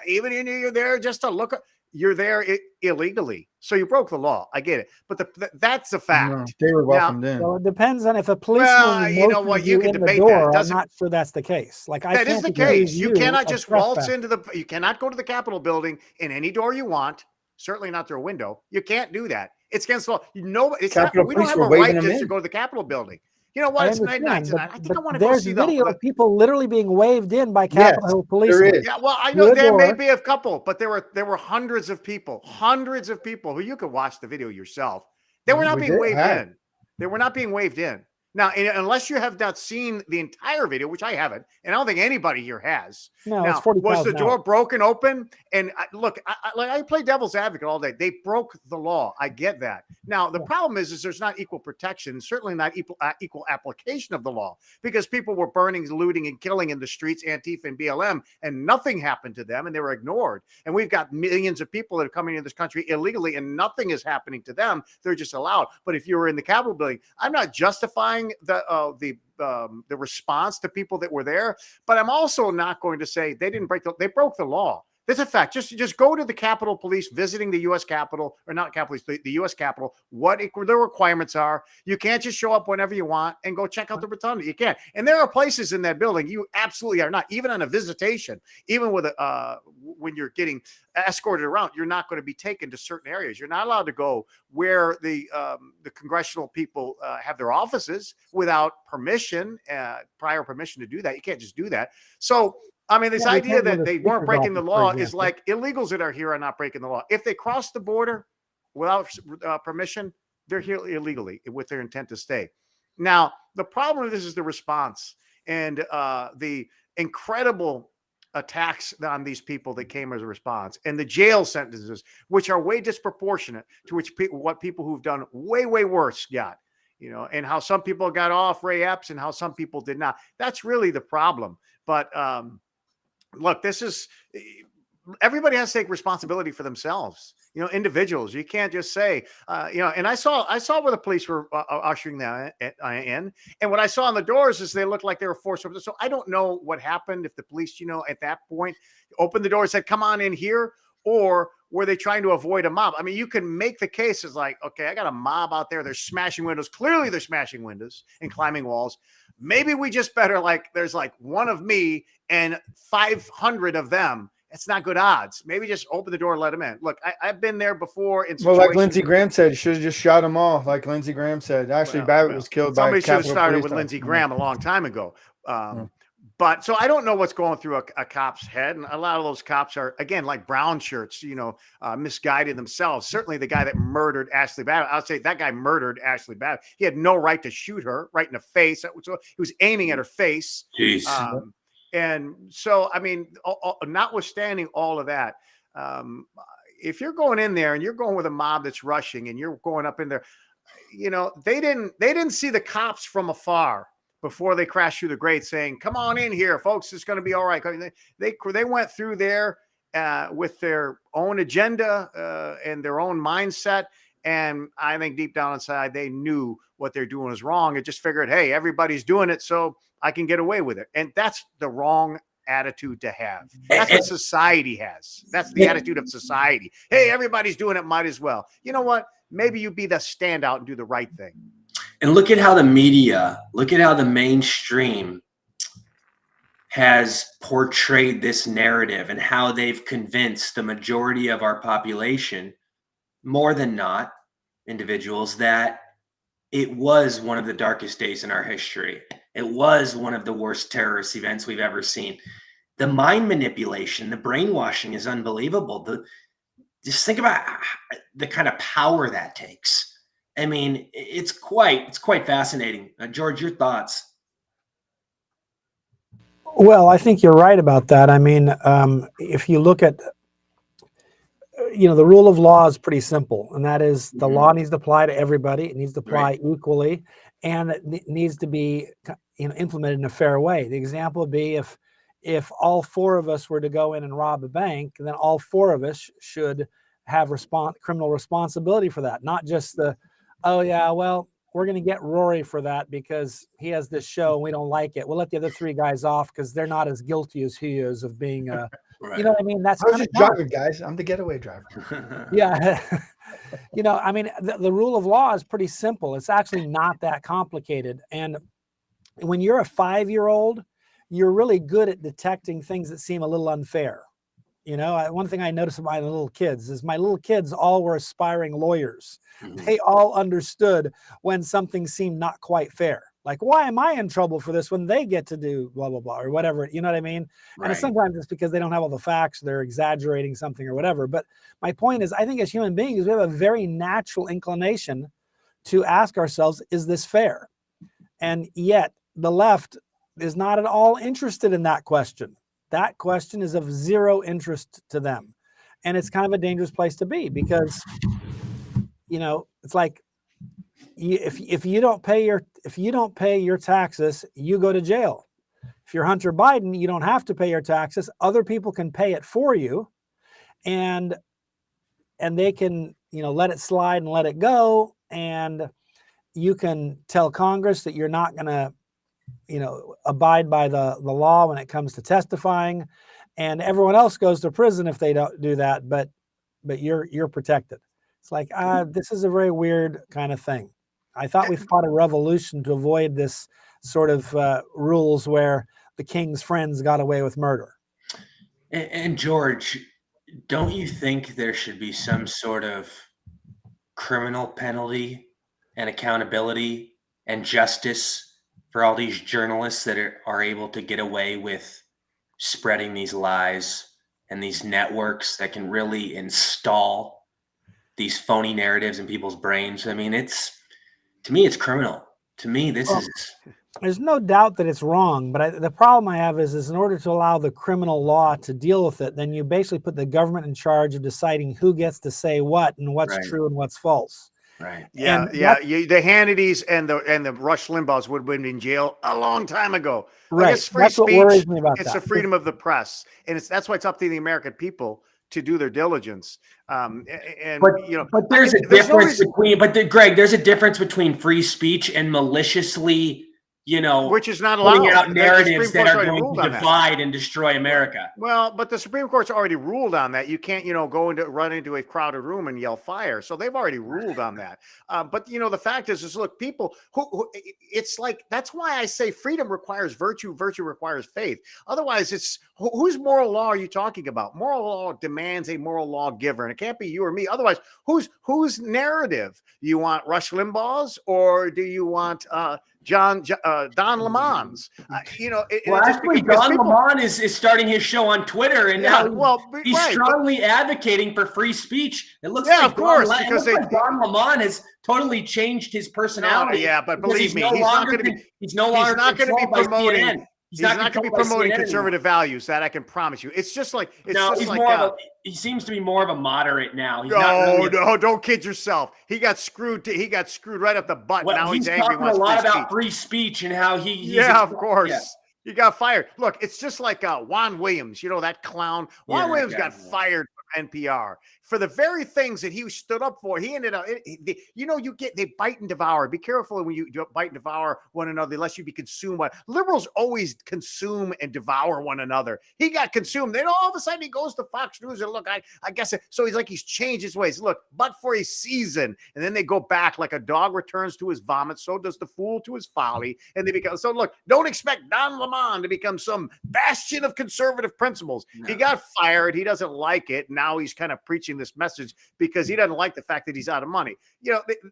even if you're there just to look, you're there illegally. So you broke the law. I get it. But that's a fact. No, they were welcomed in. Well, it depends on if a policeman you know what, you can in the debate door. that. I'm not sure that's the case. Like, That is the case. You cannot just waltz into you cannot go to the Capitol building in any door you want. Certainly not through a window. You can't do that. It's against the law. We don't have a right to go to the Capitol building. You know what? It's midnight tonight. I think I want to go see there's video of people literally being waved in by Capitol Hill policemen. There is. Yeah, well, I know there may be a couple, but there were hundreds of people who you could watch the video yourself. They were not being waved in. They were not being waved in. Now, unless you have not seen the entire video, which I haven't, and I don't think anybody here has. No, now, it's 40,000 was the door hours. broken open? And look, I play devil's advocate all day. They broke the law. I get that. Now, the problem is there's not equal protection, certainly not equal application of the law, because people were burning, looting, and killing in the streets, Antifa and BLM, and nothing happened to them, and they were ignored. And we've got millions of people that are coming into this country illegally, and nothing is happening to them. They're just allowed. But if you were in the Capitol building, I'm not justifying the response to people that were there, but I'm also not going to say they broke the law. That's a fact. Just go to the Capitol Police visiting the U.S. Capitol, or not Capitol Police, the U.S. Capitol, what the requirements are. You can't just show up whenever you want and go check out the rotunda. You can't. And there are places in that building you absolutely are not, even on a visitation, even with when you're getting escorted around, you're not going to be taken to certain areas. You're not allowed to go where the congressional people have their offices without permission, prior permission to do that. You can't just do that. So, I mean, this idea that they weren't breaking the law is like illegals that are here are not breaking the law. If they cross the border without permission, they're here illegally with their intent to stay. Now, the problem with this is the response and the incredible attacks on these people that came as a response, and the jail sentences, which are way disproportionate to what people who've done way worse got. You know, and how some people got off Ray Epps and how some people did not. That's really the problem. But look, everybody has to take responsibility for themselves. You know, individuals. You can't just say, and I saw where the police were ushering them in, and what I saw on the doors is they looked like they were forced over. So I don't know what happened if the police, at that point, opened the door and said, "Come on in here," or were they trying to avoid a mob? I mean, you can make the case as like, okay, I got a mob out there. They're smashing windows. Clearly, they're smashing windows and climbing walls. Maybe we just better there's one of me and 500 of them. It's not good odds. Maybe just open the door and let them in. Look, I've been there before. Well, like Lindsey Graham said, should have just shot them all. Like Lindsey Graham said, Ashley Babbitt was killed by somebody should have started Police with Lindsey officer. Graham a long time ago. But so I don't know what's going through a cop's head. And a lot of those cops are, again, like brown shirts, misguided themselves. Certainly the guy that murdered Ashley Babbitt, I'll say that guy murdered Ashley Babbitt. He had no right to shoot her right in the face. So he was aiming at her face. Jeez. And so, I mean, notwithstanding all of that, if you're going in there and you're going with a mob that's rushing and you're going up in there, they didn't see the cops from afar before they crashed through the grate saying, "Come on in here, folks. It's going to be all right." They went through there with their own agenda and their own mindset. And I think deep down inside, they knew what they're doing is wrong. It just figured, hey, everybody's doing it, so I can get away with it. And that's the wrong attitude to have. That's what society has. That's the attitude of society. Hey, everybody's doing it, might as well. You know what? Maybe you be the standout and do the right thing. And look at how the media, look at how the mainstream has portrayed this narrative and how they've convinced the majority of our population, more than not individuals, that it was one of the darkest days in our history. It was one of the worst terrorist events we've ever seen. The mind manipulation, the brainwashing is unbelievable. Just think about the kind of power that takes. I mean, it's quite fascinating. George, your thoughts? Well, I think you're right about that. I mean, if you look at, the rule of law is pretty simple, and that is the law needs to apply to everybody. It needs to apply equally, and it needs to be, implemented in a fair way. The example would be if all four of us were to go in and rob a bank, then all four of us should have criminal responsibility for that, not just oh yeah, well, we're going to get Rory for that because he has this show and we don't like it. We'll let the other three guys off because they're not as guilty as he is of being you know what I mean? That's I was kind just driving, guys. I'm the getaway driver. yeah. I mean, the rule of law is pretty simple. It's actually not that complicated. And when you're a 5-year-old, you're really good at detecting things that seem a little unfair. One thing I noticed about my little kids is my little kids all were aspiring lawyers. They all understood when something seemed not quite fair. Like, why am I in trouble for this when they get to do blah, blah, blah, or whatever, you know what I mean? Right. And sometimes it's because they don't have all the facts, they're exaggerating something or whatever. But my point is, I think as human beings, we have a very natural inclination to ask ourselves, is this fair? And yet the left is not at all interested in that question. That question is of zero interest to them. And it's kind of a dangerous place to be because, it's like, if you don't pay your taxes, you go to jail. If you're Hunter Biden, you don't have to pay your taxes. Other people can pay it for you, and they can let it slide and let it go. And you can tell Congress that you're not going to abide by the law when it comes to testifying, and everyone else goes to prison if they don't do that. But you're protected. It's like this is a very weird kind of thing. I thought we fought a revolution to avoid this sort of rules where the king's friends got away with murder. And George, don't you think there should be some sort of criminal penalty and accountability and justice for all these journalists that are able to get away with spreading these lies and these networks that can really install these phony narratives in people's brains? I mean, to me, it's criminal. To me, this is... There's no doubt that it's wrong, but the problem I have is in order to allow the criminal law to deal with it, then you basically put the government in charge of deciding who gets to say what and what's true and what's false. Right. Yeah. The Hannitys and the Rush Limbaughs would have been in jail a long time ago. Right. Like, it's free That's speech. what worries me about It's that. the freedom of the press, and that's why it's up to the American people to do their diligence. But there's a difference between. But Greg, there's a difference between free speech and maliciously, which is not putting allowed. out narratives that are going to divide and destroy America. Well, but the Supreme Court's already ruled on that. You can't, run into a crowded room and yell fire. So they've already ruled on that. But the fact is look, people who it's like, that's why I say freedom requires virtue. Virtue requires faith. Otherwise, it's whose moral law are you talking about? Moral law demands a moral lawgiver, and it can't be you or me. Otherwise, whose narrative? You want Rush Limbaugh's, or do you want Don Lemon's? Actually, Don Lemon is starting his show on Twitter, and now he's strongly advocating for free speech. It looks like, of course, because Don Lemon has totally changed his personality. But believe me, he's not going to be. He's no longer promoting. He's not going to be promoting conservative values. That I can promise you. It's just like he seems to be more of a moderate now. No, don't kid yourself. He got screwed. He got screwed right up the butt. Now he's angry. Talking a lot about free speech and how of course. Yeah. He got fired. Look, it's just like Juan Williams. That clown. Juan Williams got fired from NPR for the very things that he stood up for. He ended up, they bite and devour. Be careful when you bite and devour one another, unless you be consumed by. Liberals always consume and devour one another. He got consumed. Then all of a sudden he goes to Fox News and look, I guess so. He's changed his ways. Look, but for a season, and then they go back like a dog returns to his vomit. So does the fool to his folly, and they become. So look, don't expect Don Lemon to become some bastion of conservative principles. No. He got fired. He doesn't like it. Now he's kind of preaching this message because he doesn't like the fact that he's out of money.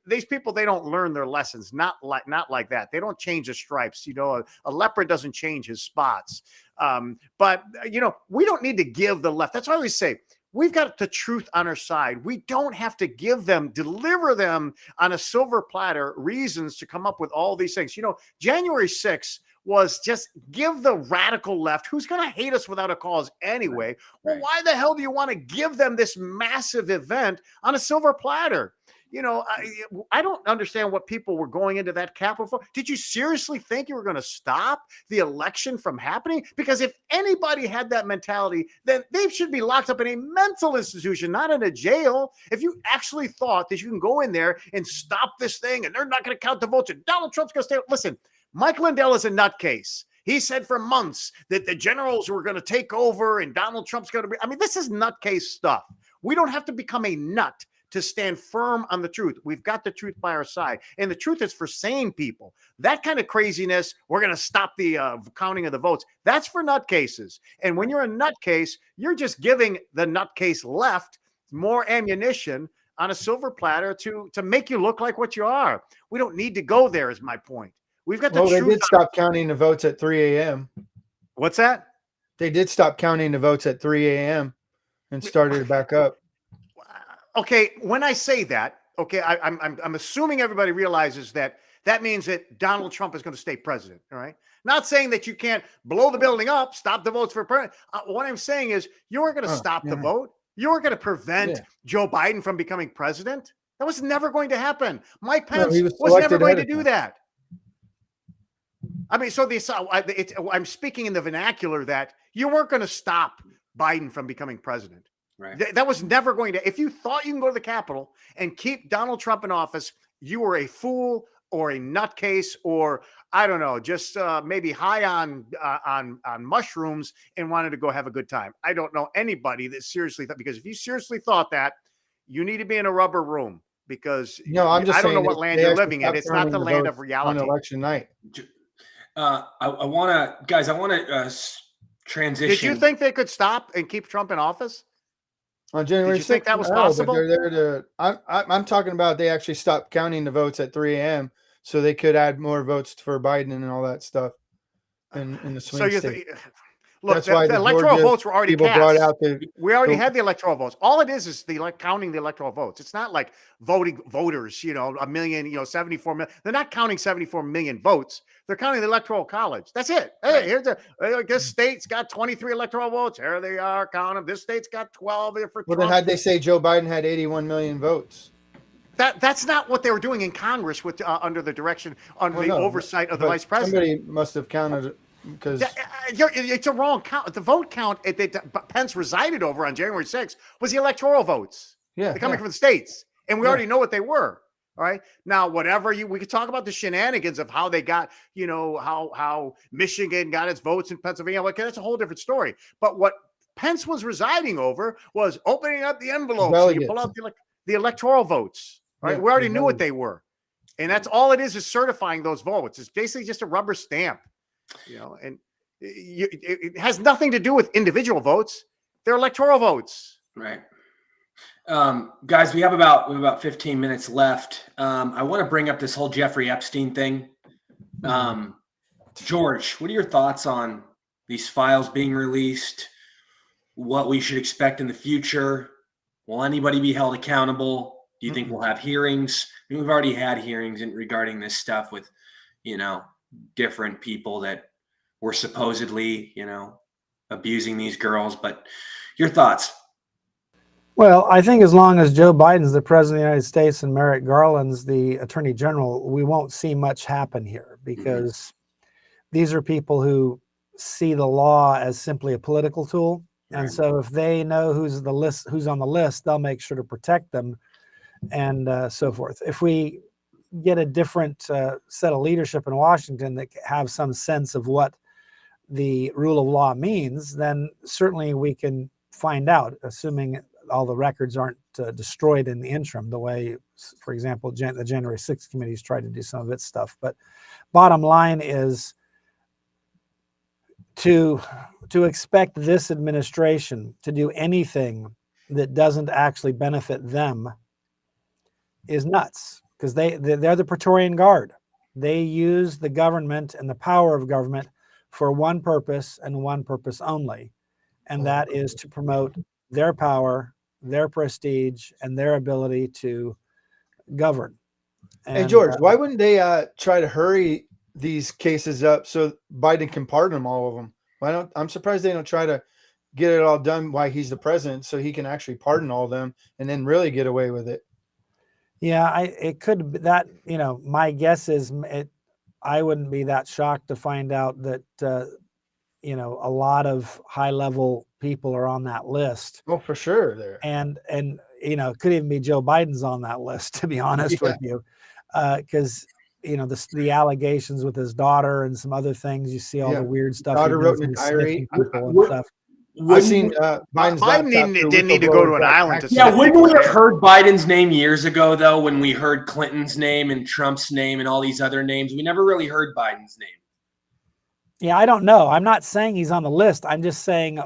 These people, they don't learn their lessons. Not like that. They don't change the stripes. A leopard doesn't change his spots. But we don't need to give the left. That's why I always say we've got the truth on our side. We don't have to deliver them on a silver platter reasons to come up with all these things. January 6th was just give the radical left, who's going to hate us without a cause anyway. Well, Right. why the hell do you want to give them this massive event on a silver platter? I don't understand what people were going into that Capitol for. Did you seriously think you were going to stop the election from happening? Because if anybody had that mentality, then they should be locked up in a mental institution, not in a jail. If you actually thought that you can go in there and stop this thing and they're not going to count the votes and Donald Trump's going to stay. Listen, Mike Lindell is a nutcase. He said for months that the generals were going to take over and Donald Trump's going to be. I mean, this is nutcase stuff. We don't have to become a nut to stand firm on the truth. We've got the truth by our side. And the truth is for sane people. That kind of craziness, we're going to stop the counting of the votes. That's for nutcases. And when you're a nutcase, you're just giving the nutcase left more ammunition on a silver platter to make you look like what you are. We don't need to go there is my point. We've got the Well, they truth. did stop counting the votes at 3 a.m. What's that? They did stop counting the votes at 3 a.m. and started it back up. Okay, when I say that, okay, I'm assuming everybody realizes that means that Donald Trump is going to stay president. All right, not saying that you can't blow the building up, stop the votes for president. What I'm saying is you weren't going to stop the vote. You weren't going to prevent Joe Biden from becoming president. That was never going to happen. Mike Pence was never going to do that. I mean, so I'm speaking in the vernacular that you weren't going to stop Biden from becoming president. Right. That was never going to. If you thought you can go to the Capitol and keep Donald Trump in office, you were a fool or a nutcase, or I don't know, just maybe high on mushrooms and wanted to go have a good time. I don't know anybody that seriously thought, because if you seriously thought that, you need to be in a rubber room, because I'm just I don't know saying what land you're living in. It's not the land of reality. On election night. I want to transition. Did you think they could stop and keep Trump in office? On January 6th, did you think that was possible? But they're there I'm talking about they actually stopped counting the votes at 3 a.m. so they could add more votes for Biden and all that stuff in the swing state. Look, that's why the electoral votes were already cast. Brought out we already had the electoral votes. All it is counting the electoral votes. It's not like voting voters, a million, 74 million. They're not counting 74 million votes. They're counting the electoral college. That's it. Hey, here's this state's got 23 electoral votes. Here they are, count them. This state's got 12. Well, then how'd they say Joe Biden had 81 million votes? That's not what they were doing in Congress with under the direction, the oversight of the vice president. Somebody must have counted. Because it's a wrong count. The vote count that Pence resided over on January 6th was the electoral votes. They're coming from the states, and we already know what they were. All right. Now, we could talk about the shenanigans of how they got, how Michigan got its votes in Pennsylvania. Okay, that's a whole different story. But what Pence was residing over was opening up the envelopes. So you pull out the electoral votes. Right. Yeah, we already knew what they were, and that's all it is certifying those votes. It's basically just a rubber stamp. And it has nothing to do with individual votes. They're electoral votes. Right. Guys, we have about 15 minutes left. I want to bring up this whole Jeffrey Epstein thing. George, what are your thoughts on these files being released? What we should expect in the future? Will anybody be held accountable? Do you think we'll have hearings? I mean, we've already had hearings regarding this stuff with, different people that were supposedly, abusing these girls. But your thoughts? Well, I think as long as Joe Biden's the president of the United States and Merrick Garland's the attorney general, we won't see much happen here, because these are people who see the law as simply a political tool. And so if they know who's on the list, they'll make sure to protect them and so forth. If we get a different set of leadership in Washington that have some sense of what the rule of law means, then certainly we can find out, assuming all the records aren't destroyed in the interim, the way, for example, the January 6th committee's tried to do some of its stuff. But bottom line is to expect this administration to do anything that doesn't actually benefit them is nuts, because they're the Praetorian Guard. They use the government and the power of government for one purpose and one purpose only, and that is to promote their power, their prestige, and their ability to govern. Hey, And George, why wouldn't they try to hurry these cases up so Biden can pardon them, all of them? I'm surprised they don't try to get it all done while he's the president so he can actually pardon all of them and then really get away with it. yeah, it could be that, my guess is I wouldn't be that shocked to find out that, a lot of high level people are on that list. Oh, for sure. There. And it could even be Joe Biden's on that list, to be honest with you. Because, the allegations with his daughter and some other things, you see all the weird stuff. Daughter he wrote does in a with diary. people and stuff. I've seen Biden's Biden didn't need to go to an island to Yeah, sniff wouldn't we people's have hair. heard Biden's name years ago, though, when we heard Clinton's name and Trump's name and all these other names? We never really heard Biden's name. Yeah, I don't know. I'm not saying he's on the list. I'm just saying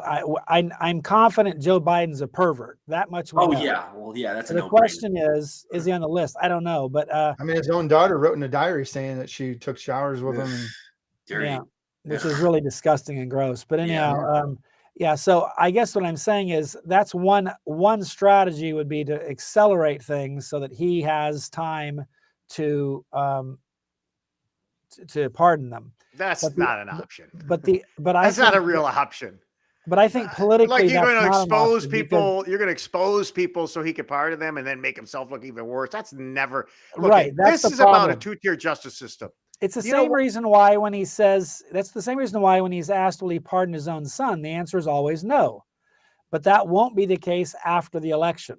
I'm confident Joe Biden's a pervert. That much. Oh, know. yeah. Well, yeah, that's So a the no-brainer. question is he on the list? I don't know, but I mean, his own daughter wrote in a diary saying that she took showers with him. And Dirty. yeah, which is really disgusting and gross. But anyhow, Yeah. So I guess what I'm saying is that's one strategy would be to accelerate things so that he has time to pardon them. That's not an option. But That's not a real option. But I think politically, like you're going to that's not an expose option people. You're going to expose people so he can pardon them and then make himself look even worse. That's never right. That's this is about a two-tier justice system. It's the same reason why when he says that's the same reason why when he's asked will he pardon his own son, the answer is always no. But that won't be the case after the election.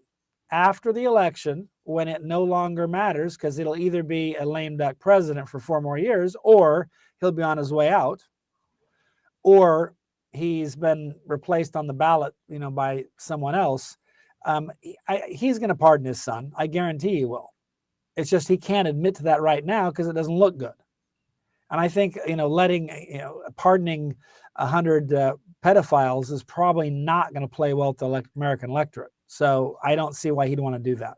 After the election, when it no longer matters, because it'll either be a lame duck president for 4 more years, or he'll be on his way out, or he's been replaced on the ballot, by someone else. He's going to pardon his son. I guarantee he will. It's just he can't admit to that right now because it doesn't look good. And I think, pardoning 100 pedophiles is probably not going to play well to the American electorate. So I don't see why he'd want to do that.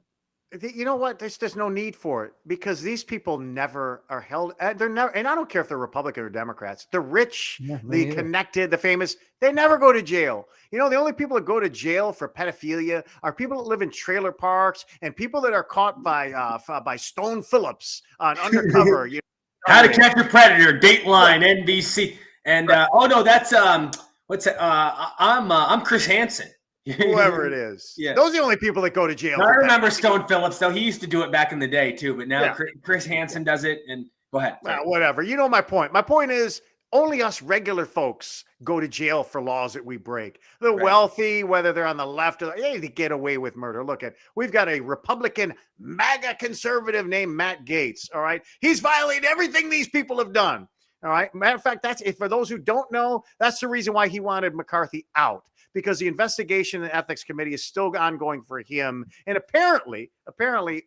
You know what? There's no need for it because these people never are held. They're never, and I don't care if they're Republican or Democrats. The rich, the connected, the famous, they never go to jail. The only people that go to jail for pedophilia are people that live in trailer parks and people that are caught by Stone Phillips on Undercover. How to Catch a Predator, Dateline, NBC, and oh no, that's what's that? I'm Chris Hansen. Whoever it is. Yeah. Those are the only people that go to jail. I remember Stone Phillips, though. He used to do it back in the day, too. But now Chris Hansen does it. And go ahead. Whatever. You know my point. My point is only us regular folks go to jail for laws that we break. The wealthy, whether they're on the left or they get away with murder. Look we've got a Republican MAGA conservative named Matt Gaetz. All right. He's violated everything these people have done. All right. Matter of fact, that's for those who don't know, that's the reason why he wanted McCarthy out. Because the investigation and ethics committee is still ongoing for him and apparently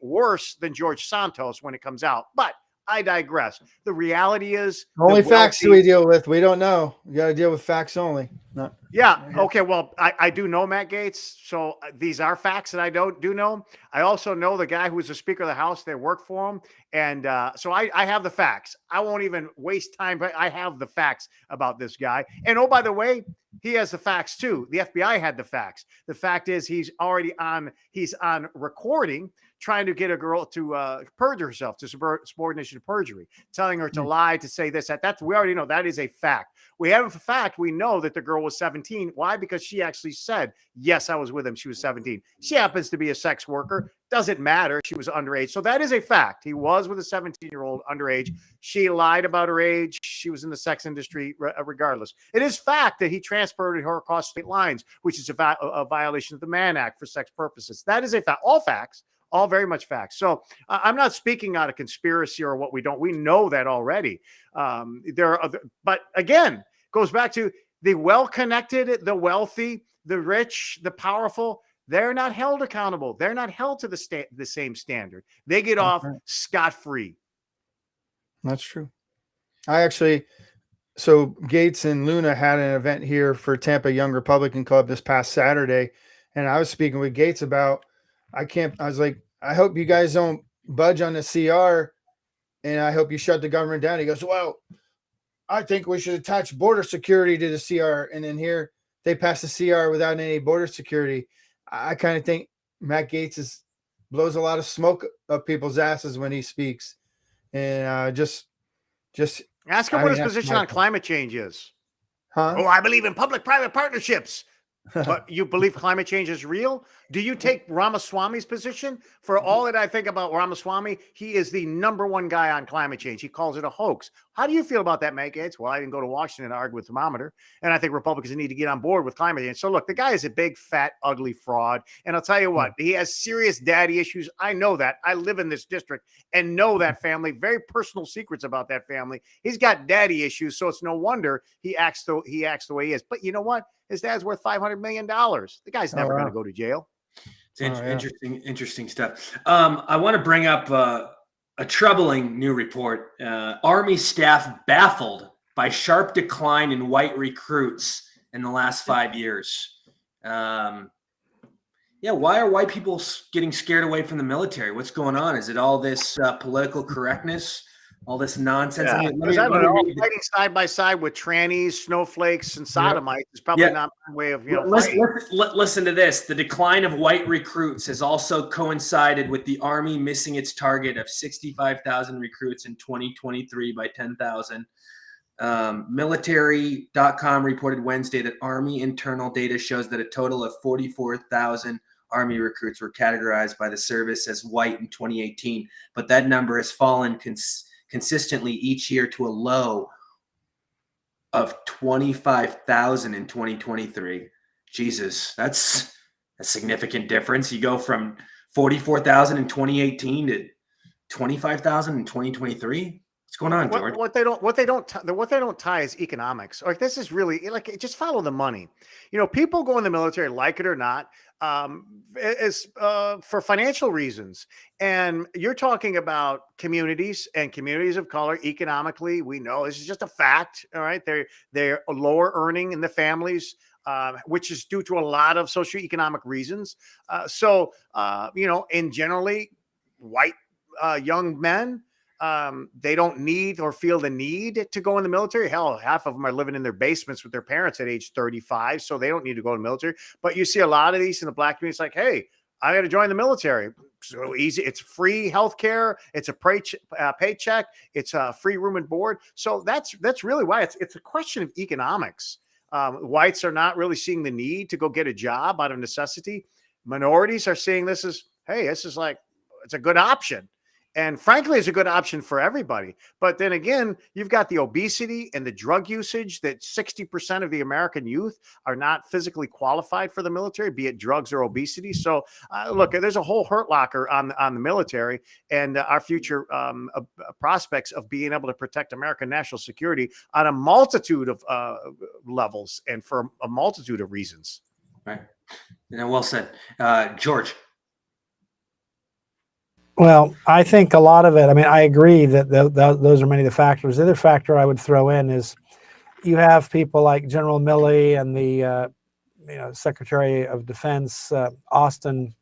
worse than George Santos when it comes out. But I digress. The reality is only facts we deal with. We don't know. You got to deal with facts only. Okay. Well, I do know Matt Gaetz. So these are facts that I do know. I also know the guy who was the Speaker of the House that worked for him. And so I have the facts. I won't even waste time, but I have the facts about this guy. And oh, by the way, he has the facts too. The FBI had the facts. The fact is he's on recording trying to get a girl to perjure herself, to subordination to perjury, telling her to lie, to say this, that. We already know that is a fact. We have a fact. We know that the girl was 17. Why? Because she actually said, yes, I was with him. She was 17. She happens to be a sex worker. Doesn't matter. She was underage. So that is a fact. He was with a 17-year-old underage. She lied about her age. She was in the sex industry regardless. It is fact that he transported her across state lines, which is a violation of the Mann Act for sex purposes. That is a fact. All facts. All very much facts. So I'm not speaking out of conspiracy or what we don't. We know that already. There are other, but again, goes back to the well-connected, the wealthy, the rich, the powerful. They're not held accountable. They're not held to the same standard. They get off scot-free. That's true. So Gates and Luna had an event here for Tampa Young Republican Club this past Saturday. And I was speaking with Gates about, I was like, I hope you guys don't budge on the CR and I hope you shut the government down. He goes, well, I think we should attach border security to the CR. And then here they passed the CR without any border security. I kind of think Matt Gaetz blows a lot of smoke up people's asses when he speaks, and just Ask him I what mean, his that's position my on climate change is. huh? Oh, I believe in public-private partnerships. But you believe climate change is real? Do you take Ramaswamy's position? For all that I think about Ramaswamy, he is the #1 guy on climate change. He calls it a hoax. How do you feel about that, Matt Gaetz? Well, I didn't go to Washington to argue with thermometer, and I think Republicans need to get on board with climate change. So look, the guy is a big, fat, ugly fraud. And I'll tell you what, he has serious daddy issues. I know that. I live in this district and know that family. Very personal secrets about that family. He's got daddy issues, so it's no wonder he acts the way he is. But you know what? His dad's worth $500 million. The guy's never going to go to jail. It's interesting stuff. I want to bring up a troubling new report. Army staff baffled by sharp decline in white recruits in the last 5 years. Why are white people getting scared away from the military? What's going on? Is it all this political correctness? All this nonsense. Yeah, fighting side by side with trannies, snowflakes, and sodomites is probably not my way of listen to this. The decline of white recruits has also coincided with the Army missing its target of 65,000 recruits in 2023 by 10,000. Military.com reported Wednesday that Army internal data shows that a total of 44,000 Army recruits were categorized by the service as white in 2018, but that number has fallen consistently each year to a low of 25,000 in 2023. Jesus, that's a significant difference. You go from 44,000 in 2018 to 25,000 in 2023. What's going on, George? What they don't tie is economics. Like, this is really like, just follow the money. You know, people go in the military, like it or not, for financial reasons. And you're talking about communities and communities of color economically. We know this is just a fact. All right, they're lower earning in the families, which is due to a lot of socioeconomic reasons. And generally, white young men, they don't need or feel the need to go in the military. Hell, half of them are living in their basements with their parents at age 35, so they don't need to go to the military. But you see a lot of these in the black community. It's like, hey, I got to join the military. So easy. It's free healthcare. It's a paycheck. It's a free room and board. So that's really why it's a question of economics. Whites are not really seeing the need to go get a job out of necessity. Minorities are seeing this as, hey, this is like, it's a good option. And frankly, it's a good option for everybody. But then again, you've got the obesity and the drug usage that 60% of the American youth are not physically qualified for the military, be it drugs or obesity. So look, there's a whole hurt locker on the military and our future prospects of being able to protect American national security on a multitude of levels and for a multitude of reasons. Right. Well said. George. Well, I think a lot of it, I mean, I agree that those are many of the factors. The other factor I would throw in is you have people like General Milley and the Secretary of Defense, Austin.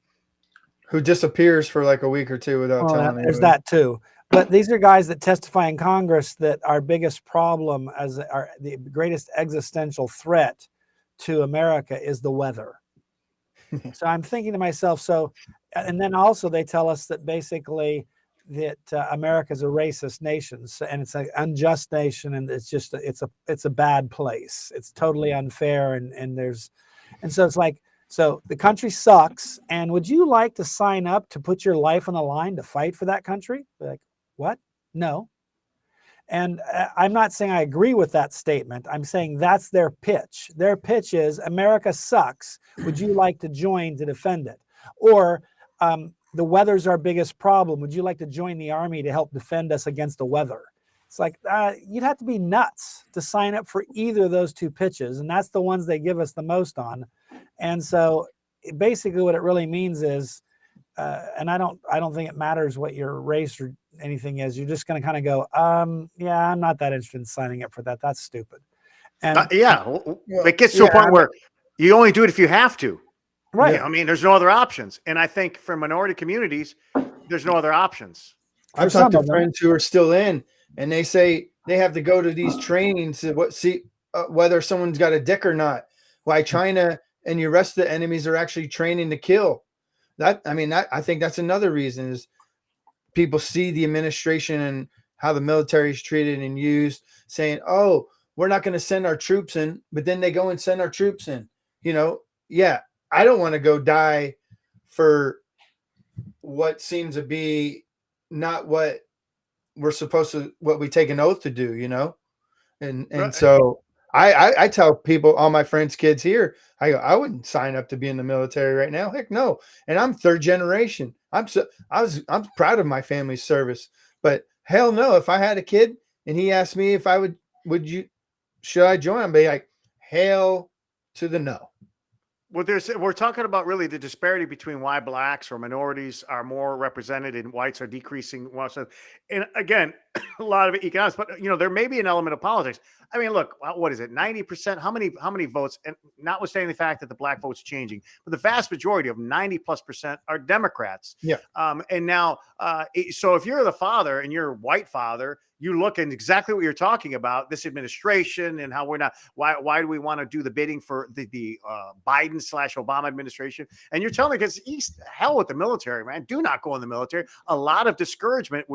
Who disappears for like a week or two without telling anyone. There's that too. But these are guys that testify in Congress that our biggest problem, the greatest existential threat to America is the weather. So I'm thinking to myself, and then also they tell us that basically that America is a racist nation, and it's an unjust nation, and it's a bad place. It's totally unfair, and so it's like, so the country sucks. And would you like to sign up to put your life on the line to fight for that country? Like, what? No. And I'm not saying I agree with that statement. I'm saying that's their pitch. Their pitch is America sucks. Would you like to join to defend it? Or the weather's our biggest problem. Would you like to join the Army to help defend us against the weather? It's like, you'd have to be nuts to sign up for either of those two pitches. And that's the ones they give us the most on. And so basically what it really means is, and I don't think it matters what your race or anything is. You're just going to kind of go, yeah, I'm not that interested in signing up for that. That's stupid. And it gets to a point where you only do it if you have to. Right. Yeah, I mean, there's no other options. And I think for minority communities, there's no other options. I've talked to friends who are still in, and they say they have to go to these trainings to see whether someone's got a dick or not. why China and your rest of the enemies are actually training to kill. I think that's another reason is people see the administration and how the military is treated and used, saying, "Oh, we're not going to send our troops in," but then they go and send our troops in. Yeah, I don't want to go die for what seems to be not what we're supposed to, what we take an oath to do, and Right. so I tell people, all my friends, kids here, I wouldn't sign up to be in the military right now. Heck no. And I'm third generation. I'm proud of my family's service, but hell no. If I had a kid and he asked me if should I join? I'd be like, hell to the no. Well, we're talking about really the disparity between why blacks or minorities are more represented and whites are decreasing. And again, a lot of it economics, but there may be an element of politics. I mean, look, what is it? 90%? How many votes? And notwithstanding the fact that the black vote's changing, but the vast majority of 90+% are Democrats. Yeah. And now, so if you're the father and you're a white father, you look at exactly what you're talking about, this administration and how we're not, why do we want to do the bidding for the Biden/Obama administration? And you're telling us, hell with the military, man. Do not go in the military. A lot of discouragement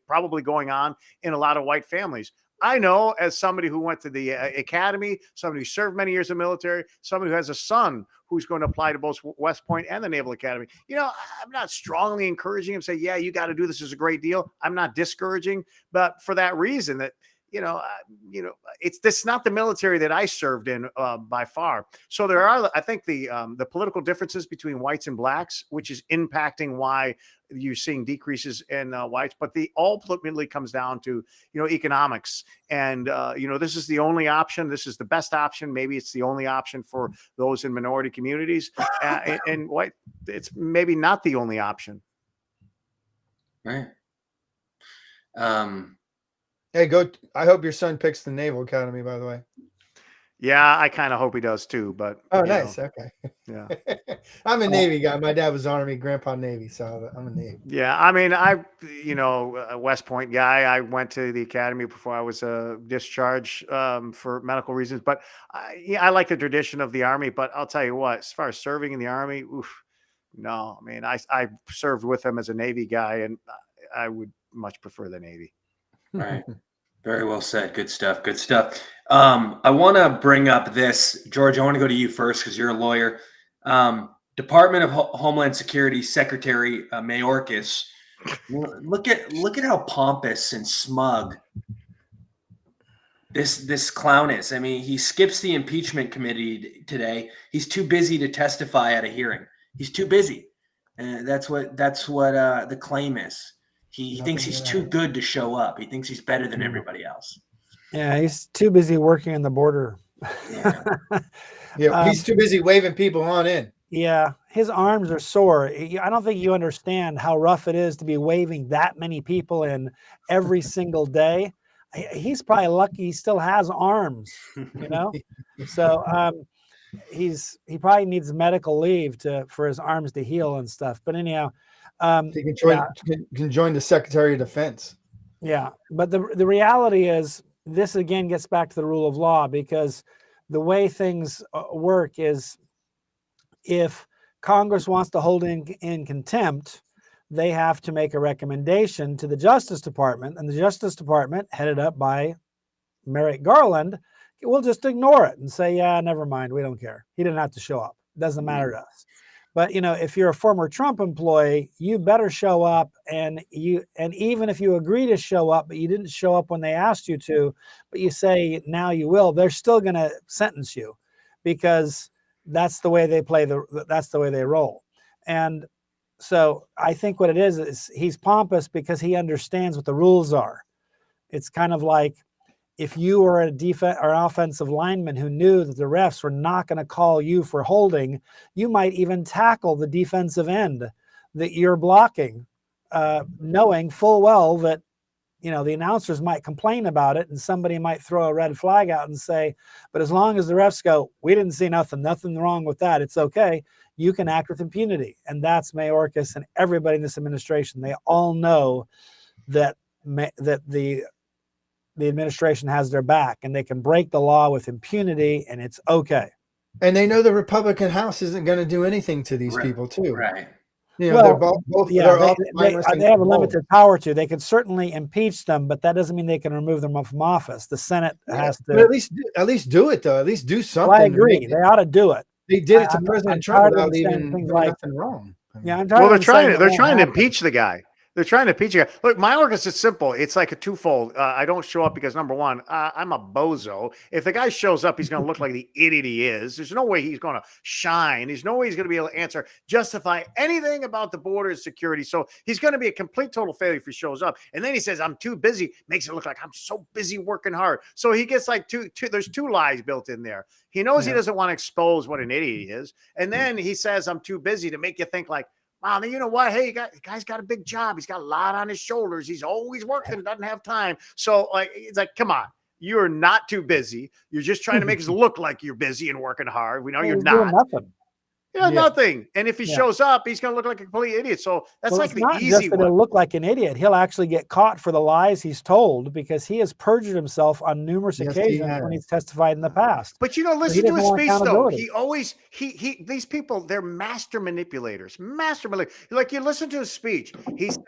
probably going on in a lot of white families. I know, as somebody who went to the academy, somebody who served many years in the military, somebody who has a son who's going to apply to both West Point and the Naval Academy. I'm not strongly encouraging him to say, yeah, you got to do this. Is a great deal. I'm not discouraging, but for that reason that, it's not the military that I served in by far. So there are, I think, the political differences between whites and blacks, which is impacting why you're seeing decreases in whites. But the ultimately comes down to economics, and this is the only option. This is the best option. Maybe it's the only option for those in minority communities, and white. It's maybe not the only option. Right. Hey, I hope your son picks the Naval Academy, by the way. Yeah, I kind of hope he does too, but nice. Okay. Yeah. I'm a Navy guy. My dad was Army, grandpa Navy, so I'm a Navy. Yeah, I mean, a West Point guy. I went to the academy before I was discharged for medical reasons, but I like the tradition of the Army. But I'll tell you what, as far as serving in the Army, no. I mean, I served with him as a Navy guy, and I would much prefer the Navy. Right. Very well said. Good stuff. Good stuff. I want to bring up this, George. I want to go to you first because you're a lawyer. Department of Homeland Security Secretary Mayorkas. Look at how pompous and smug this clown is. I mean, he skips the impeachment committee today. He's too busy to testify at a hearing. He's too busy, and that's what the claim is. He thinks he's too good to show up. He thinks he's better than everybody else. Yeah, he's too busy working on the border. Yeah, he's too busy waving people on in. Yeah, his arms are sore. I don't think you understand how rough it is to be waving that many people in every single day. He's probably lucky he still has arms, So he probably needs medical leave for his arms to heal and stuff. But anyhow, he can join the Secretary of Defense. Yeah, but the reality is, this again gets back to the rule of law, because the way things work is, if Congress wants to hold in contempt, they have to make a recommendation to the Justice Department, and the Justice Department, headed up by Merrick Garland, will just ignore it and say, yeah, never mind, we don't care. He didn't have to show up. It doesn't matter to us. But if you're a former Trump employee, you better show up, and even if you agree to show up, but you didn't show up when they asked you to, but you say now you will, they're still going to sentence you, because that's the way they that's the way they roll. And so I think what it is he's pompous because he understands what the rules are. It's kind of like if you were a defense or an offensive lineman who knew that the refs were not going to call you for holding, you might even tackle the defensive end that you're blocking, knowing full well that the announcers might complain about it, and somebody might throw a red flag out and say, but as long as the refs go, we didn't see nothing wrong with that, it's okay, you can act with impunity. And that's Mayorkas and everybody in this administration. They all know that the administration has their back, and they can break the law with impunity, and it's okay. And they know the Republican House isn't going to do anything to these Right. people too. Right. You know, Well, they're both yeah, they're they, all they, mindless they have a and limited power to. They can certainly impeach them, but that doesn't mean they can remove them from office. The Senate yeah, has but to. at least do it though. At least do Well, I something to make agree. it. They ought to do it. They did it to I'm President Trump tired of without them saying even things doing like, nothing wrong. I mean, yeah, I'm Well, tired of them saying it they're won't trying to happen. impeach the guy. They're trying to impeach the guy. Look, my argument is simple. It's like a twofold. I don't show up because number one, I'm a bozo. If the guy shows up, he's going to look like the idiot he is. There's no way he's going to shine. There's no way he's going to be able to answer, justify anything about the border security. So he's going to be a complete total failure if he shows up. And then he says, I'm too busy. Makes it look like I'm so busy working hard. So he gets like there's two lies built in there. He knows he doesn't want to expose what an idiot he is. And then he says, I'm too busy to make you think like, wow, you know what? Hey, the guy's got a big job. He's got a lot on his shoulders. He's always working, doesn't have time. So like, it's like, come on, you're not too busy. You're just trying to make us look like you're busy and working hard. We know you're He's doing not. nothing. Yeah, Yeah. nothing. And if he Yeah. shows up, he's going to look like a complete idiot. So that's Well, like it's the not just easy that one. he'll look like an idiot. He'll actually get caught for the lies he's told because he has perjured himself on numerous Yes, he occasions has. when he's testified in the past. But you know, he listen to doesn't his want speech though. accountability. He always these people, they're master manipulators. Like you listen to his speech. He says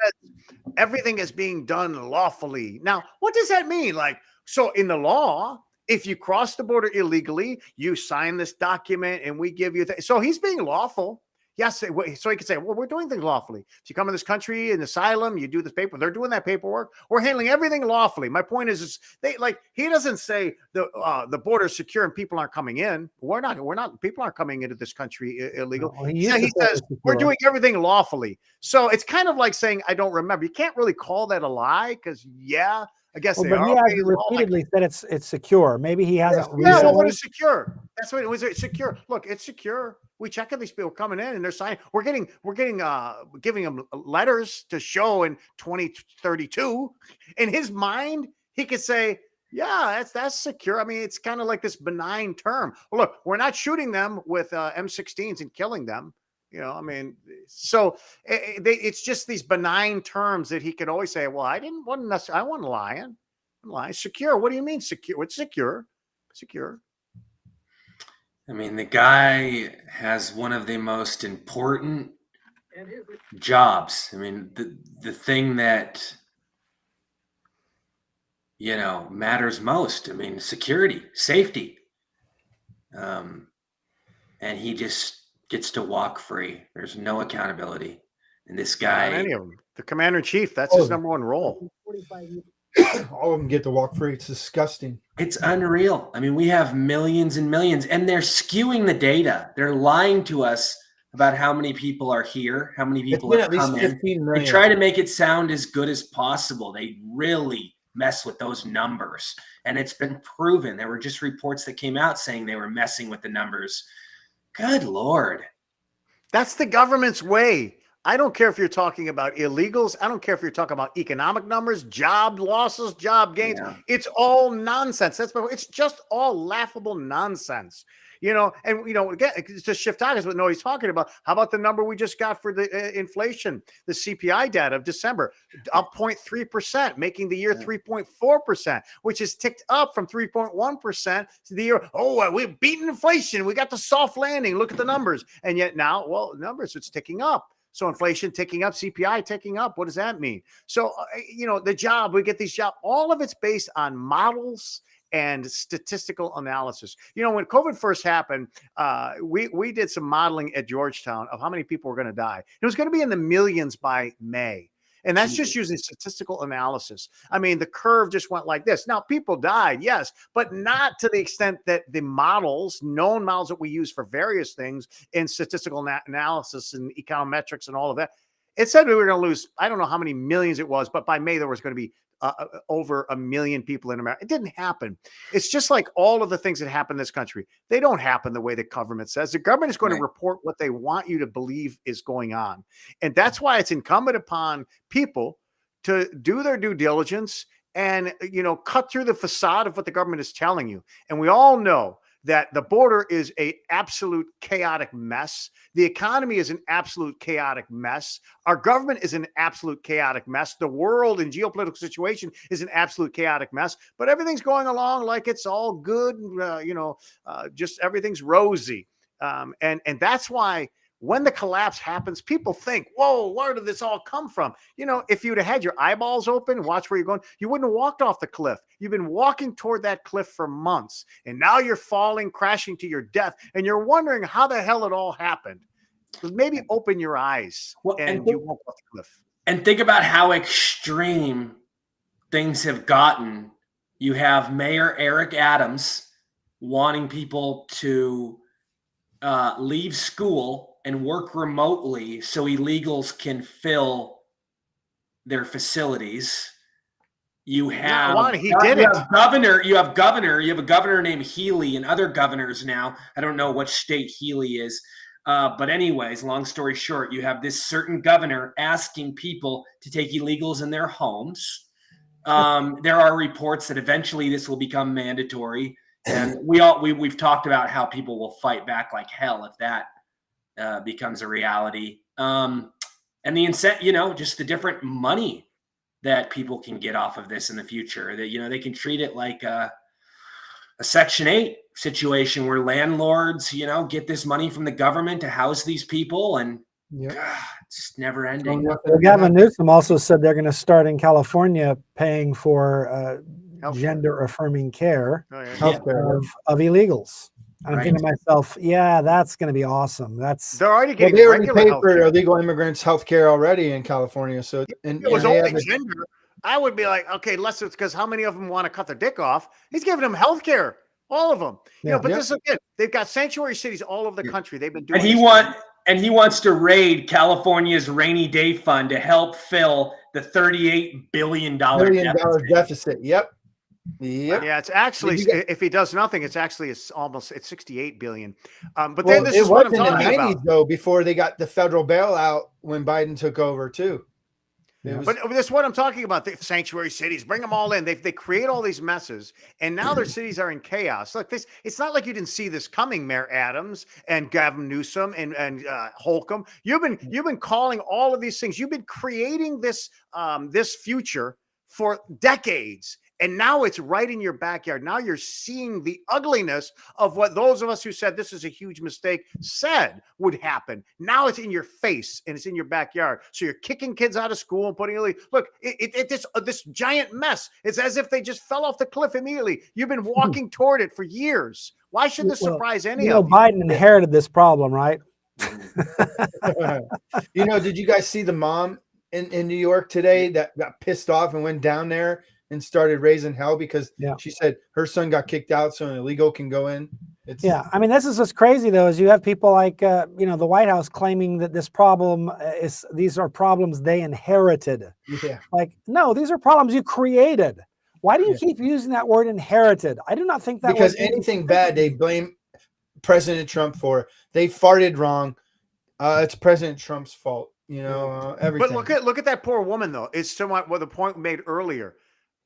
everything is being done lawfully. Now, what does that mean? Like, so in the law, if you cross the border illegally, you sign this document and we give you so he's being lawful. Yes, so he could say, well, we're doing things lawfully. If you come to this country in asylum, you do this paper. They're doing that paperwork. We're handling everything lawfully. My point is they like he doesn't say the border is secure and people aren't coming in. We're not. People aren't coming into this country illegal. Well, he He used to say it says was we're secure. doing everything lawfully. So it's kind of like saying I don't remember. You can't really call that a lie because I guess Well, they but are. he has Okay, it's all like repeatedly said it's secure. Maybe he hasn't yeah, but what recently. is secure? That's what it was. Secure. Look, it's secure. We check if these people coming in and they're signing. We're giving them letters to show in 2032. In his mind, he could say, yeah, that's secure. I mean, it's kind of like this benign term. Well, look, we're not shooting them with M16s and killing them. You know, I mean, so it's just these benign terms that he could always say, well, I wasn't lying. Secure. What do you mean secure? What's secure? Secure. I mean, the guy has one of the most important jobs. I mean, the thing that matters most. I mean, security, safety, and he just gets to walk free. There's no accountability, and this Not guy, any of them. The commander in chief. That's his number one role. all of them get to walk free. It's disgusting. it's unreal. I mean, we have millions and millions, and they're skewing the data. They're lying to us about how many people are here, how many It's people been have at least come in. 15 They million. try to make it sound as good as possible. They really mess with those numbers, and it's been proven. There were just reports that came out saying they were messing with the numbers. Good Lord. That's the government's way. I don't care if you're talking about illegals. I don't care if you're talking about economic numbers, job losses, job gains. Yeah. It's all nonsense. It's just all laughable nonsense. Again, to shift topics, what Noe's talking about. How about the number we just got for the inflation, the CPI data of December, up 0.3%, making the year 3.4%, which has ticked up from 3.1% to the year. Oh, we've beaten inflation. We got the soft landing. Look at the numbers. And yet now, numbers, it's ticking up. So inflation ticking up, CPI ticking up. What does that mean? So, the job, we get these jobs, all of it's based on models and statistical analysis. When COVID first happened, we did some modeling at Georgetown of how many people were going to die. It was going to be in the millions by May. And that's just using statistical analysis. I mean, the curve just went like this. Now, people died, yes, but not to the extent that the known models that we use for various things in statistical analysis and econometrics and all of that, it said we were going to lose, I don't know how many millions it was, but by May there was going to be over 1 million people in America. It didn't happen. It's just like all of the things that happen in this country. They don't happen the way the government says. The government is going to report what they want you to believe is going on. And that's why it's incumbent upon people to do their due diligence and, cut through the facade of what the government is telling you. And we all know that the border is a absolute chaotic mess. The economy is an absolute chaotic mess. Our government is an absolute chaotic mess. The world and geopolitical situation is an absolute chaotic mess. But everything's going along like it's all good. Just everything's rosy. And that's why when the collapse happens, people think, whoa, where did this all come from? If you'd have had your eyeballs open, watch where you're going, you wouldn't have walked off the cliff. You've been walking toward that cliff for months, and now you're falling, crashing to your death, and you're wondering how the hell it all happened. Maybe open your eyes and you won't off the cliff. And think about how extreme things have gotten. You have Mayor Eric Adams wanting people to leave school and work remotely so illegals can fill their facilities. You have he did it. You have a governor named Healy and other governors now. I don't know what state Healy is. But anyways, long story short, you have this certain governor asking people to take illegals in their homes. There are reports that eventually this will become mandatory. And we've talked about how people will fight back like hell if that becomes a reality. And the incentive, just the different money that people can get off of this in the future, that, they can treat it like a Section 8 situation where landlords, get this money from the government to house these people, and it's never ending. Well, Gavin Newsom also said they're going to start in California paying for gender affirming care of illegals. And I'm thinking to myself, that's going to be awesome. They're already getting they already paid for illegal immigrants health care already in California. So it was only gender. I would be like, okay, less because how many of them want to cut their dick off? He's giving them health care, all of them. This again, they've got sanctuary cities all over the country. They've been doing. And he wants to raid California's rainy day fund to help fill the $38 billion deficit. Yep. Yeah, it's actually if he does nothing, it's 68 billion. But then this is what I'm talking about. Though, before they got the federal bailout when Biden took over too. But this is what I'm talking about. The sanctuary cities, bring them all in. They create all these messes, and now their cities are in chaos. Like this, it's not like you didn't see this coming, Mayor Adams and Gavin Newsom and Holcomb. You've been calling all of these things. You've been creating this this future for decades. And now it's right in your backyard. Now you're seeing the ugliness of what those of us who said this is a huge mistake said would happen. Now it's in your face and it's in your backyard. So you're kicking kids out of school and putting this giant mess. It's as if they just fell off the cliff immediately. You've been walking toward it for years. Why should this surprise any of you? Biden inherited this problem, right? Did you guys see the mom in New York today that got pissed off and went down there and started raising hell because she said her son got kicked out so an illegal can go in? I mean, this is what's crazy though, is you have people like the White House claiming that this problem these are problems they inherited. Like, no, these are problems you created. Why do you keep using that word inherited? I do not think that because anything bad they blame President Trump for. They farted wrong. It's President Trump's fault. Everything. But look at that poor woman though. It's somewhat what the point made earlier.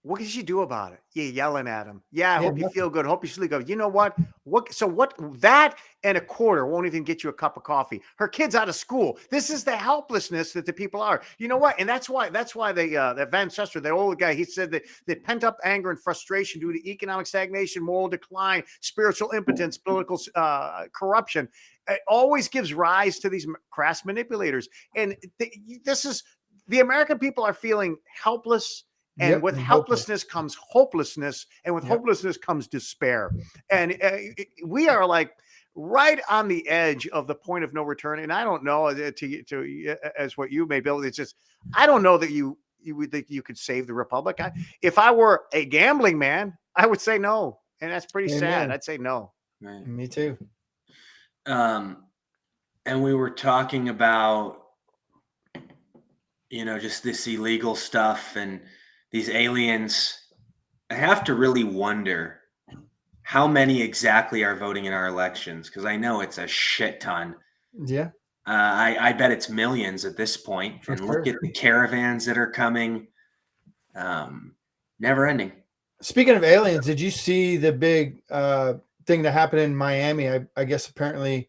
What can she do about it? You're yelling at him. I hope you feel good. Hope you sleep good. You know what? That and a quarter won't even get you a cup of coffee. Her kid's out of school. This is the helplessness that the people are. You know what? And that's why that Van Sester, the old guy, he said that pent up anger and frustration due to economic stagnation, moral decline, spiritual impotence, political corruption, it always gives rise to these crass manipulators. And the American people are feeling helpless. And with helplessness comes hopelessness, and with hopelessness comes despair. And we are like right on the edge of the point of no return. And I don't know as what you may build. It's just I don't know that you would think you could save the republic. If I were a gambling man, I would say no, and that's pretty sad. I'd say no. Right. Me too. And we were talking about just this illegal stuff and these aliens. I have to really wonder how many exactly are voting in our elections, because I know it's a shit ton. Yeah. I bet it's millions at this point. And look at the caravans that are coming. Never ending. Speaking of aliens, did you see the big thing that happened in Miami. I guess apparently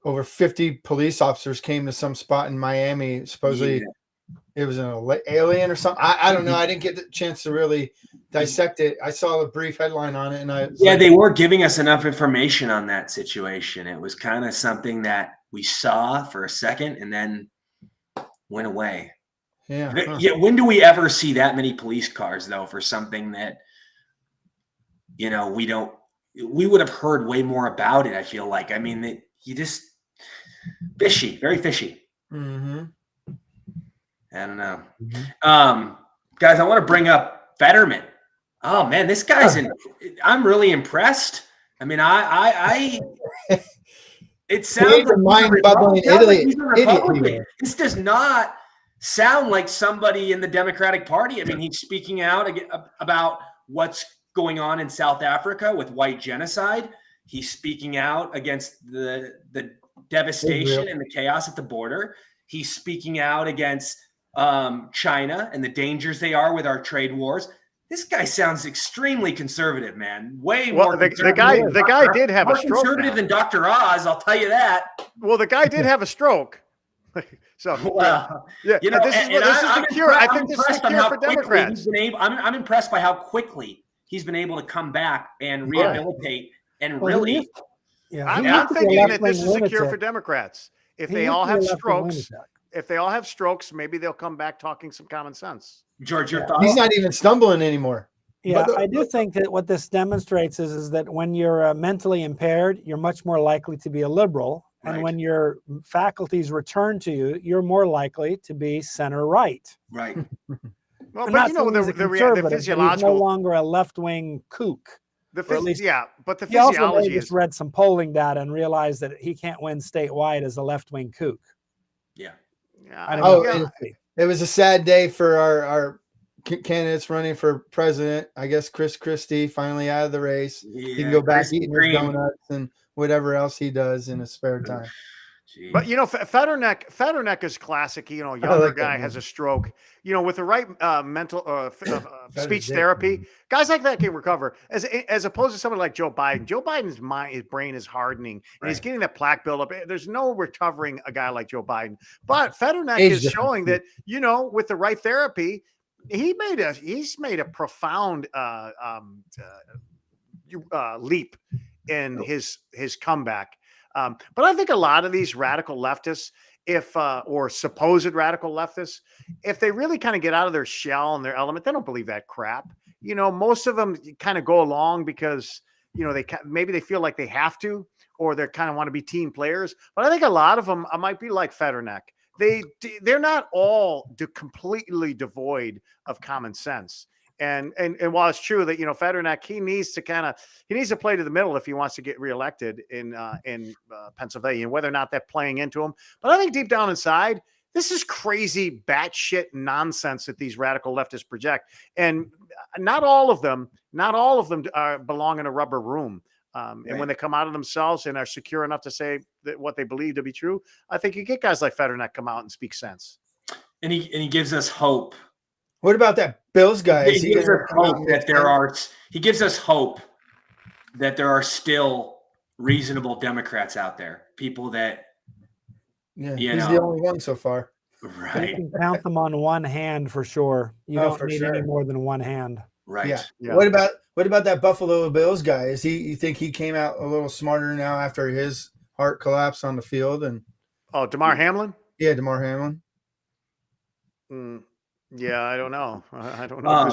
over 50 police officers came to some spot in Miami. Supposedly Yeah. it was an alien or something. I don't know. I didn't get the chance to really dissect it. I saw a brief headline on it, and I was Yeah, like, they were giving us enough information on that situation. It was kind of something that we saw for a second and then went away. yeah, huh. Yeah, when do we ever see that many police cars though for something that we would have heard way more about it, I feel like. I mean, you just fishy, very fishy. Mm-hmm. I don't know. Mm-hmm. Guys, I want to bring up Fetterman. Oh man, this guy's I'm really impressed. I mean, it sounds like mind-boggling he's a Republican. idiot. This does not sound like somebody in the Democratic Party. I mean, he's speaking out about what's going on in South Africa with white genocide. He's speaking out against the devastation and the chaos at the border. He's speaking out against China and the dangers they are with our trade wars. This guy sounds extremely conservative, man. Way more conservative. The guy did have more a stroke. Conservative than Dr. Oz, I'll tell you that. Well, the guy did have a stroke. So well, yeah, you know, this is the cure. I think this is the cure for Democrats. I'm impressed by how quickly he's been able to come back and rehabilitate and really. I'm thinking that this is a cure for Democrats. If they all have strokes, maybe they'll come back talking some common sense. George, your thoughts? He's not even stumbling anymore. Yeah, I do think that what this demonstrates is that when you're mentally impaired, you're much more likely to be a liberal. And when your faculties return to you, you're more likely to be center right. Right. Well, but you know, the physiological. He's no longer a left-wing kook. But the physiology he also just read some polling data and realized that he can't win statewide as a left-wing kook. Yeah. I don't know. It was a sad day for our candidates running for president. I guess Chris Christie finally out of the race. Yeah, he can go back eating his donuts and whatever else he does in his spare time. But you know, Fetterneck is classic. You know, younger guy has a stroke. You know, with the right mental speech therapy, guys like that can recover. As opposed to someone like Joe Biden. Joe Biden's his brain is hardening, and he's getting that plaque buildup. There's no recovering a guy like Joe Biden. But Fetterneck is showing that, you know, with the right therapy, he's made a profound leap in his comeback. But I think a lot of these radical leftists, or supposed radical leftists, if they really kind of get out of their shell and their element, they don't believe that crap. You know, most of them kind of go along because, you know, maybe they feel like they have to, or they kind of want to be team players. But I think a lot of them might be like Fetterneck. They're not all completely devoid of common sense. And while it's true that, you know, Fetterneck, he needs to play to the middle if he wants to get reelected in Pennsylvania, and whether or not they're playing into him. But I think deep down inside, this is crazy batshit nonsense that these radical leftists project. And not all of them belong in a rubber room. And when they come out of themselves and are secure enough to say that what they believe to be true, I think you get guys like Fetterneck come out and speak sense. And he gives us hope. What about that Bills guy? He gives us hope that there are still reasonable Democrats out there. People that, he's the only one so far. Right. You can count them on one hand for sure. You don't need any more than one hand. Right. Yeah. What about that Buffalo Bills guy? You think he came out a little smarter now after his heart collapsed on the field? And Damar Hamlin? Yeah, Damar Hamlin. Yeah, I don't know. I don't know.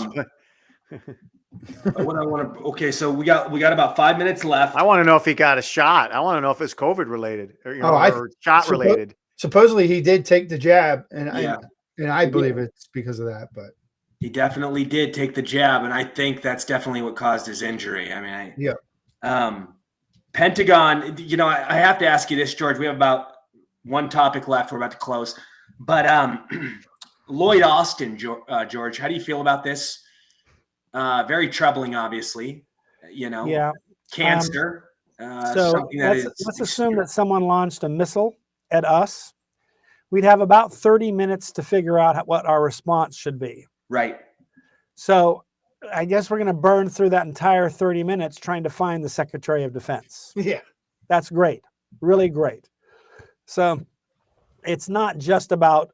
So we got about 5 minutes left. I want to know if he got a shot. I want to know if it's COVID related or shot related. Supposedly he did take the jab, and I believe it's because of that. But he definitely did take the jab, and I think that's definitely what caused his injury. I mean, Pentagon. You know, I have to ask you this, George. We have about one topic left. We're about to close, but Lloyd Austin, George, how do you feel about this? Very troubling, obviously. You know, cancer. So let's assume that someone launched a missile at us. We'd have about 30 minutes to figure out what our response should be. Right. So I guess we're going to burn through that entire 30 minutes trying to find the Secretary of Defense. Yeah. That's great. Really great. So it's not just about,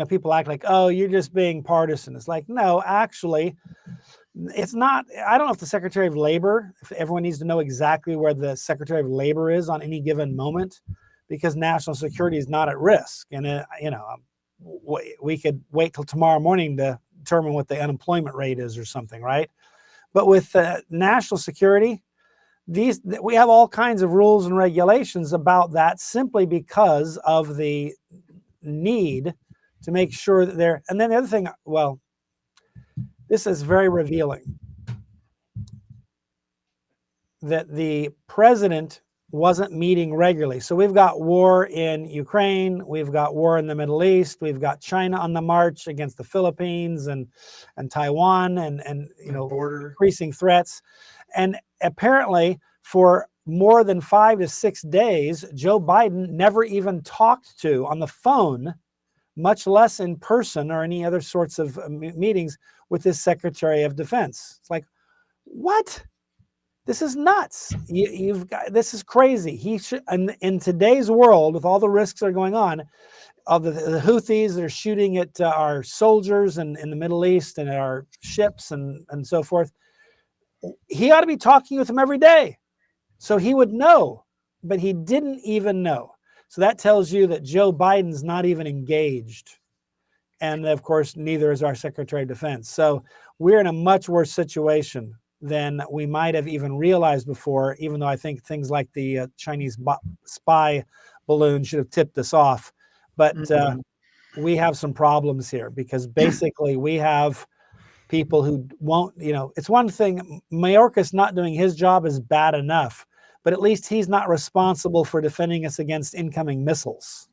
people act like, oh, you're just being partisan. It's like, no, actually, it's not. I don't know if the Secretary of Labor, if everyone needs to know exactly where the Secretary of Labor is on any given moment, because national security is not at risk. And, we could wait till tomorrow morning to determine what the unemployment rate is or something, right? But with national security, we have all kinds of rules and regulations about that simply because of the need to make sure that they're. And then the other thing, well, this is very revealing, that the president wasn't meeting regularly. So we've got war in Ukraine, we've got war in the Middle East, we've got China on the march against the Philippines and Taiwan and border increasing threats. And apparently for more than 5 to 6 days, Joe Biden never even talked to on the phone, much less in person or any other sorts of meetings with his Secretary of Defense. It's like, what? This is nuts. This is crazy. He should, in today's world, with all the risks that are going on, of the Houthis that are shooting at our soldiers in the Middle East and at our ships and so forth, he ought to be talking with them every day, so he would know. But he didn't even know. So that tells you that Joe Biden's not even engaged, and of course, neither is our Secretary of Defense. So we're in a much worse situation than we might have even realized before, even though I think things like the Chinese spy balloon should have tipped us off. But we have some problems here, because basically we have people who won't, it's one thing, Mayorkas not doing his job is bad enough, but at least he's not responsible for defending us against incoming missiles.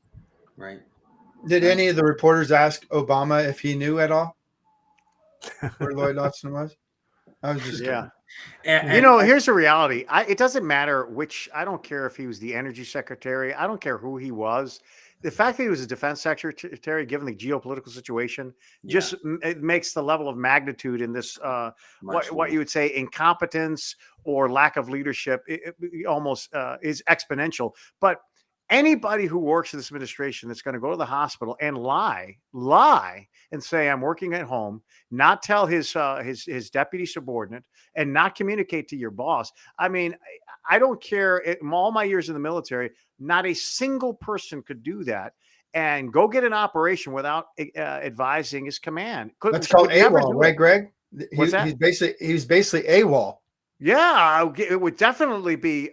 Right. Did any of the reporters ask Obama if he knew at all where Lloyd Austin was? I was just yeah. And, Here's the reality. It doesn't matter which. I don't care if he was the energy secretary. I don't care who he was. The fact that he was a defense secretary, given the geopolitical situation, just it makes the level of magnitude in this what you would say incompetence or lack of leadership it almost is exponential. But anybody who works in this administration that's going to go to the hospital and lie and say I'm working at home, not tell his deputy subordinate, and not communicate to your boss. I mean, I don't care. In all my years in the military, not a single person could do that and go get an operation without advising his command. That's called AWOL, right, Greg? What's that? He's basically AWOL. Yeah, it would definitely be.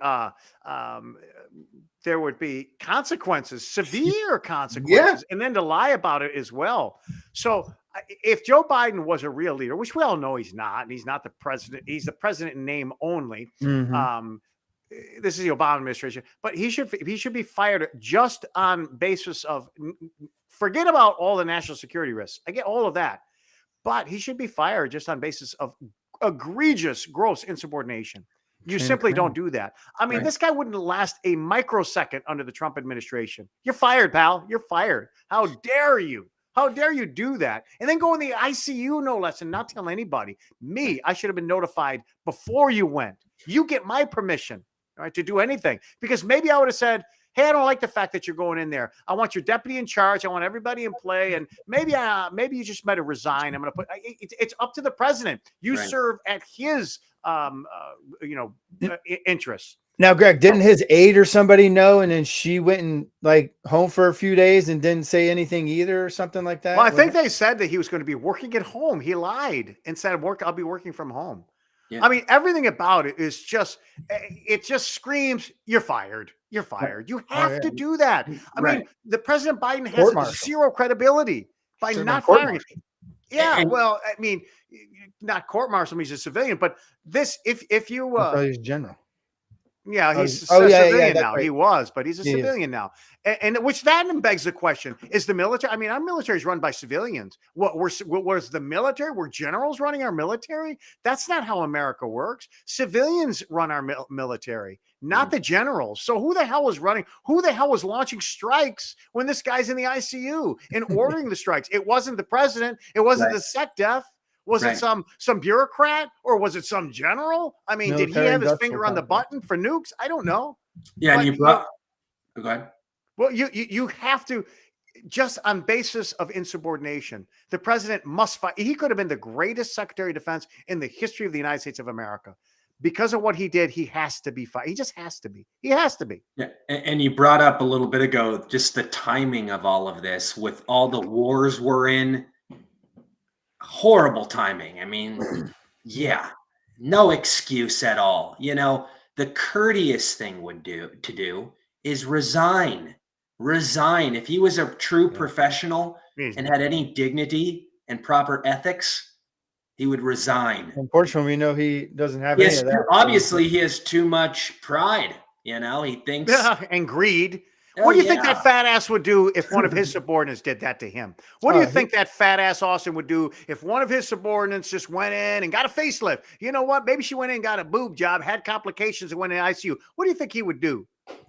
There would be consequences, severe consequences, and then to lie about it as well. So if Joe Biden was a real leader, which we all know he's not, and he's not the president, he's the president in name only. Mm-hmm. This is the Obama administration, but he should be fired just on basis of, forget about all the national security risks. I get all of that, but he should be fired just on basis of egregious, gross insubordination. You simply don't do that. I mean, This guy wouldn't last a microsecond under the Trump administration. You're fired, pal. You're fired. How dare you? How dare you do that? And then go in the ICU, no less, and not tell anybody. Me, I should have been notified before you went. You get my permission, all right, to do anything. Because maybe I would have said, hey, I don't like the fact that you're going in there. I want your deputy in charge. I want everybody in play. And maybe you just might have resigned. I'm going to put it's up to the president. You serve at his interests. Now, Greg, didn't his aide or somebody know, and then she went and home for a few days and didn't say anything either, or something like that? Well, I think they said that he was going to be working at home. He lied and said, I'll be working from home. Yeah. I mean, everything about it is it just screams, you're fired. You're fired. You have to do that. I mean, the President Biden has zero credibility by not firing him. Yeah, well, I mean, not court-martial, he's a civilian, but this, if you... he's general. Yeah, he's a civilian now. Right. He was, but he's a civilian now. And which then begs the question, is the military, I mean, our military is run by civilians. What was the military? Were generals running our military? That's not how America works. Civilians run our military, not the generals. So who the hell was running? Who the hell was launching strikes when this guy's in the ICU and ordering the strikes? It wasn't the president. It wasn't the SecDef. Was Right. it some bureaucrat or was it some general? I mean, did he Military have his industrial finger on the complex. button for nukes? I don't know. Yeah, and But you brought. Go ahead. well, you have to, just on basis of insubordination, the president must fight. He could have been the greatest Secretary of Defense in the history of the United States of America. Because of what he did, he has to be fired. He just has to be. He has to be. Yeah, and you brought up a little bit ago just the timing of all of this with all the wars we're in. Horrible timing. I mean, yeah, no excuse at all. The courteous thing would do is resign. Resign. If he was a true professional and had any dignity and proper ethics, he would resign. Unfortunately, we know he doesn't have any Yes, of that. obviously he has too much pride. He thinks, And greed. oh, What do you think yeah. that fat ass would do if one of his subordinates did that to him? What do you think that fat ass Austin would do if one of his subordinates just went in and got a facelift? You know what? Maybe she went in and got a boob job, had complications, and went in ICU. What do you think he would do?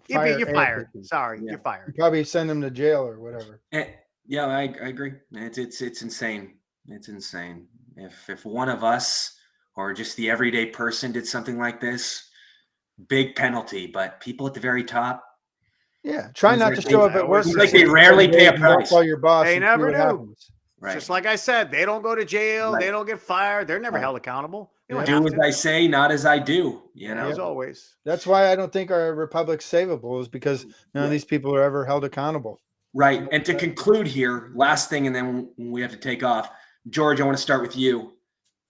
You're fired. Sorry, Yeah. you're fired. Probably send him to jail or whatever. Yeah, I agree. It's insane. It's insane. If one of us or just the everyday person did something like this, big penalty. But people at the very top, Yeah, try not to show up at work. It's like they rarely pay a price. Call your boss. They and never see what do. happens. right? Just like I said, they don't go to jail. Right. They don't get fired. They're never Right. held accountable. They don't Do have as to. I say, not as I do. As always. That's why I don't think our republic's savable, is because none of these people are ever held accountable. Right. And to conclude here, last thing, and then we have to take off. George, I want to start with you.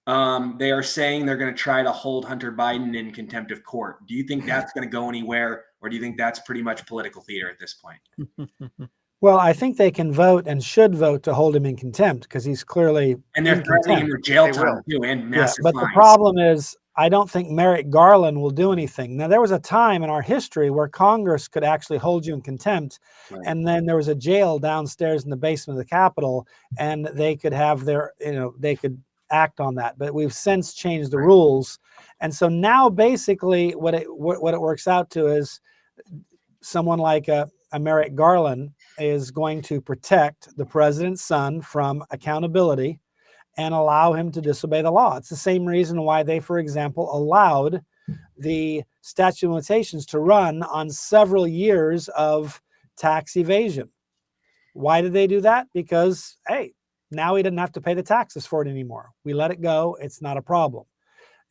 They are saying they're going to try to hold Hunter Biden in contempt of court. Do you think that's going to go anywhere, or do you think that's pretty much political theater at this point? Well, I think they can vote and should vote to hold him in contempt because he's clearly And they're in threatening him contempt. with jail They time too, and Yeah, massive but the fines. problem is, I don't think Merrick Garland will do anything. Now, there was a time in our history where Congress could actually hold you in contempt, Right. and then there was a jail downstairs in the basement of the Capitol, and they could have their, they could act on that. But we've since changed the rules, and so now basically what it works out to is someone like a Merrick Garland is going to protect the president's son from accountability and allow him to disobey the law. It's the same reason why they, for example, allowed the statute of limitations to run on several years of tax evasion. Why did they do that? Because, hey, now he didn't have to pay the taxes for it anymore. We let it go. It's not a problem.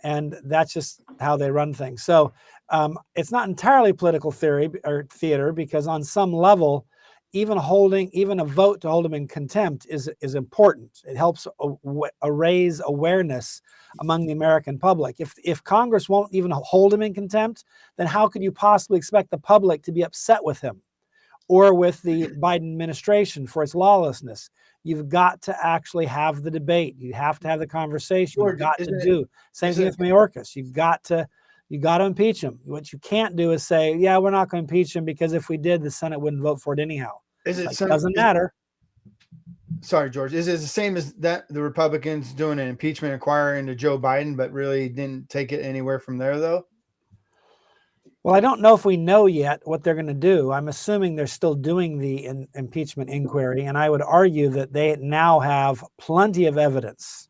And that's just how they run things. So it's not entirely political theory or theater, because on some level, even a vote to hold him in contempt is important. It helps raise awareness among the American public. If Congress won't even hold him in contempt, then how could you possibly expect the public to be upset with him or with the Biden administration for its lawlessness? You've got to actually have the debate. You have to have the conversation. George, You've got isn't to it- do same thing with Mayorkas. You got to impeach him. What you can't do is say, yeah, we're not going to impeach him because if we did, the Senate wouldn't vote for it anyhow. Doesn't matter. Sorry, George. Is it the same as that the Republicans doing an impeachment inquiry into Joe Biden, but really didn't take it anywhere from there, though? Well, I don't know if we know yet what they're going to do. I'm assuming they're still doing the impeachment inquiry, and I would argue that they now have plenty of evidence.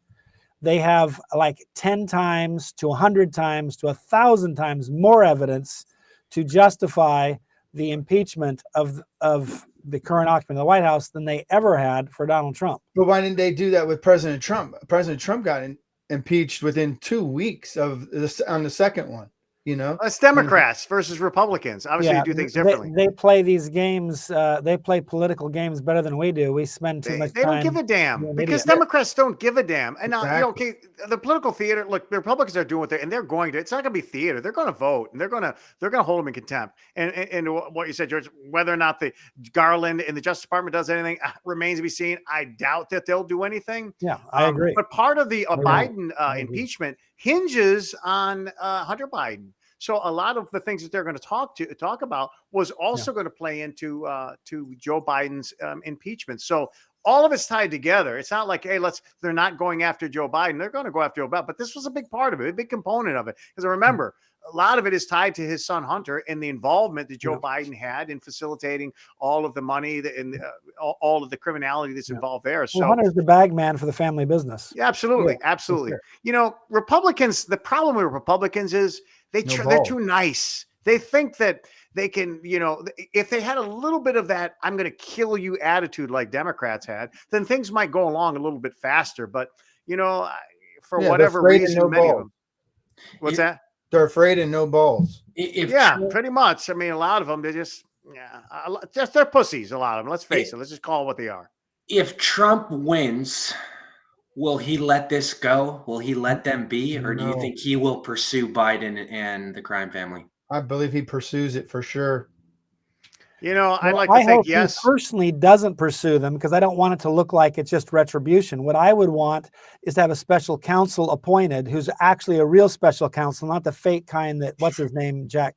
They have like 10 times to 100 times to 1,000 times more evidence to justify the impeachment of the current occupant of the White House than they ever had for Donald Trump. But why didn't they do that with President Trump? President Trump got impeached within 2 weeks of this on the second one. It's Democrats versus Republicans. Obviously, you do things differently. They play these games. They play political games better than we do. We spend too much time. They don't give a damn because Democrats don't give a damn. And now, Exactly. the political theater. Look, the Republicans are doing what they're going to. It's not going to be theater. They're going to vote, and they're going to hold them in contempt. And what you said, George, whether or not the Garland in the Justice Department does anything remains to be seen. I doubt that they'll do anything. Yeah, I agree. But part of the Biden impeachment hinges on Hunter Biden. So a lot of the things that they're going to talk about was also going to play into to Joe Biden's impeachment. So all of it's tied together. It's not like, hey, they're not going after Joe Biden. They're going to go after Joe Biden, but this was a big part of it, a big component of it. Because remember, a lot of it is tied to his son Hunter and the involvement that Joe Biden had in facilitating all of the money and all of the criminality that's involved there. So Hunter's the bag man for the family business. Yeah, absolutely, absolutely. sure. You know, Republicans. The problem with Republicans is they're too nice. They think that they can, you know, if they had a little bit of that "I'm going to kill you" attitude like Democrats had, then things might go along a little bit faster. But you know, for whatever reason, many of them. What's that? They're afraid and no balls. Pretty much. I mean, a lot of them, they just they're pussies. A lot of them. Let's face it. Let's just call it what they are. If Trump wins, will he let this go? Will he let them be? Or do you think he will pursue Biden and the crime family? I believe he pursues it for sure. You know, I'd like to think yes. He personally doesn't pursue them because I don't want it to look like it's just retribution. What I would want is to have a special counsel appointed who's actually a real special counsel, not the fake kind that, what's his name, Jack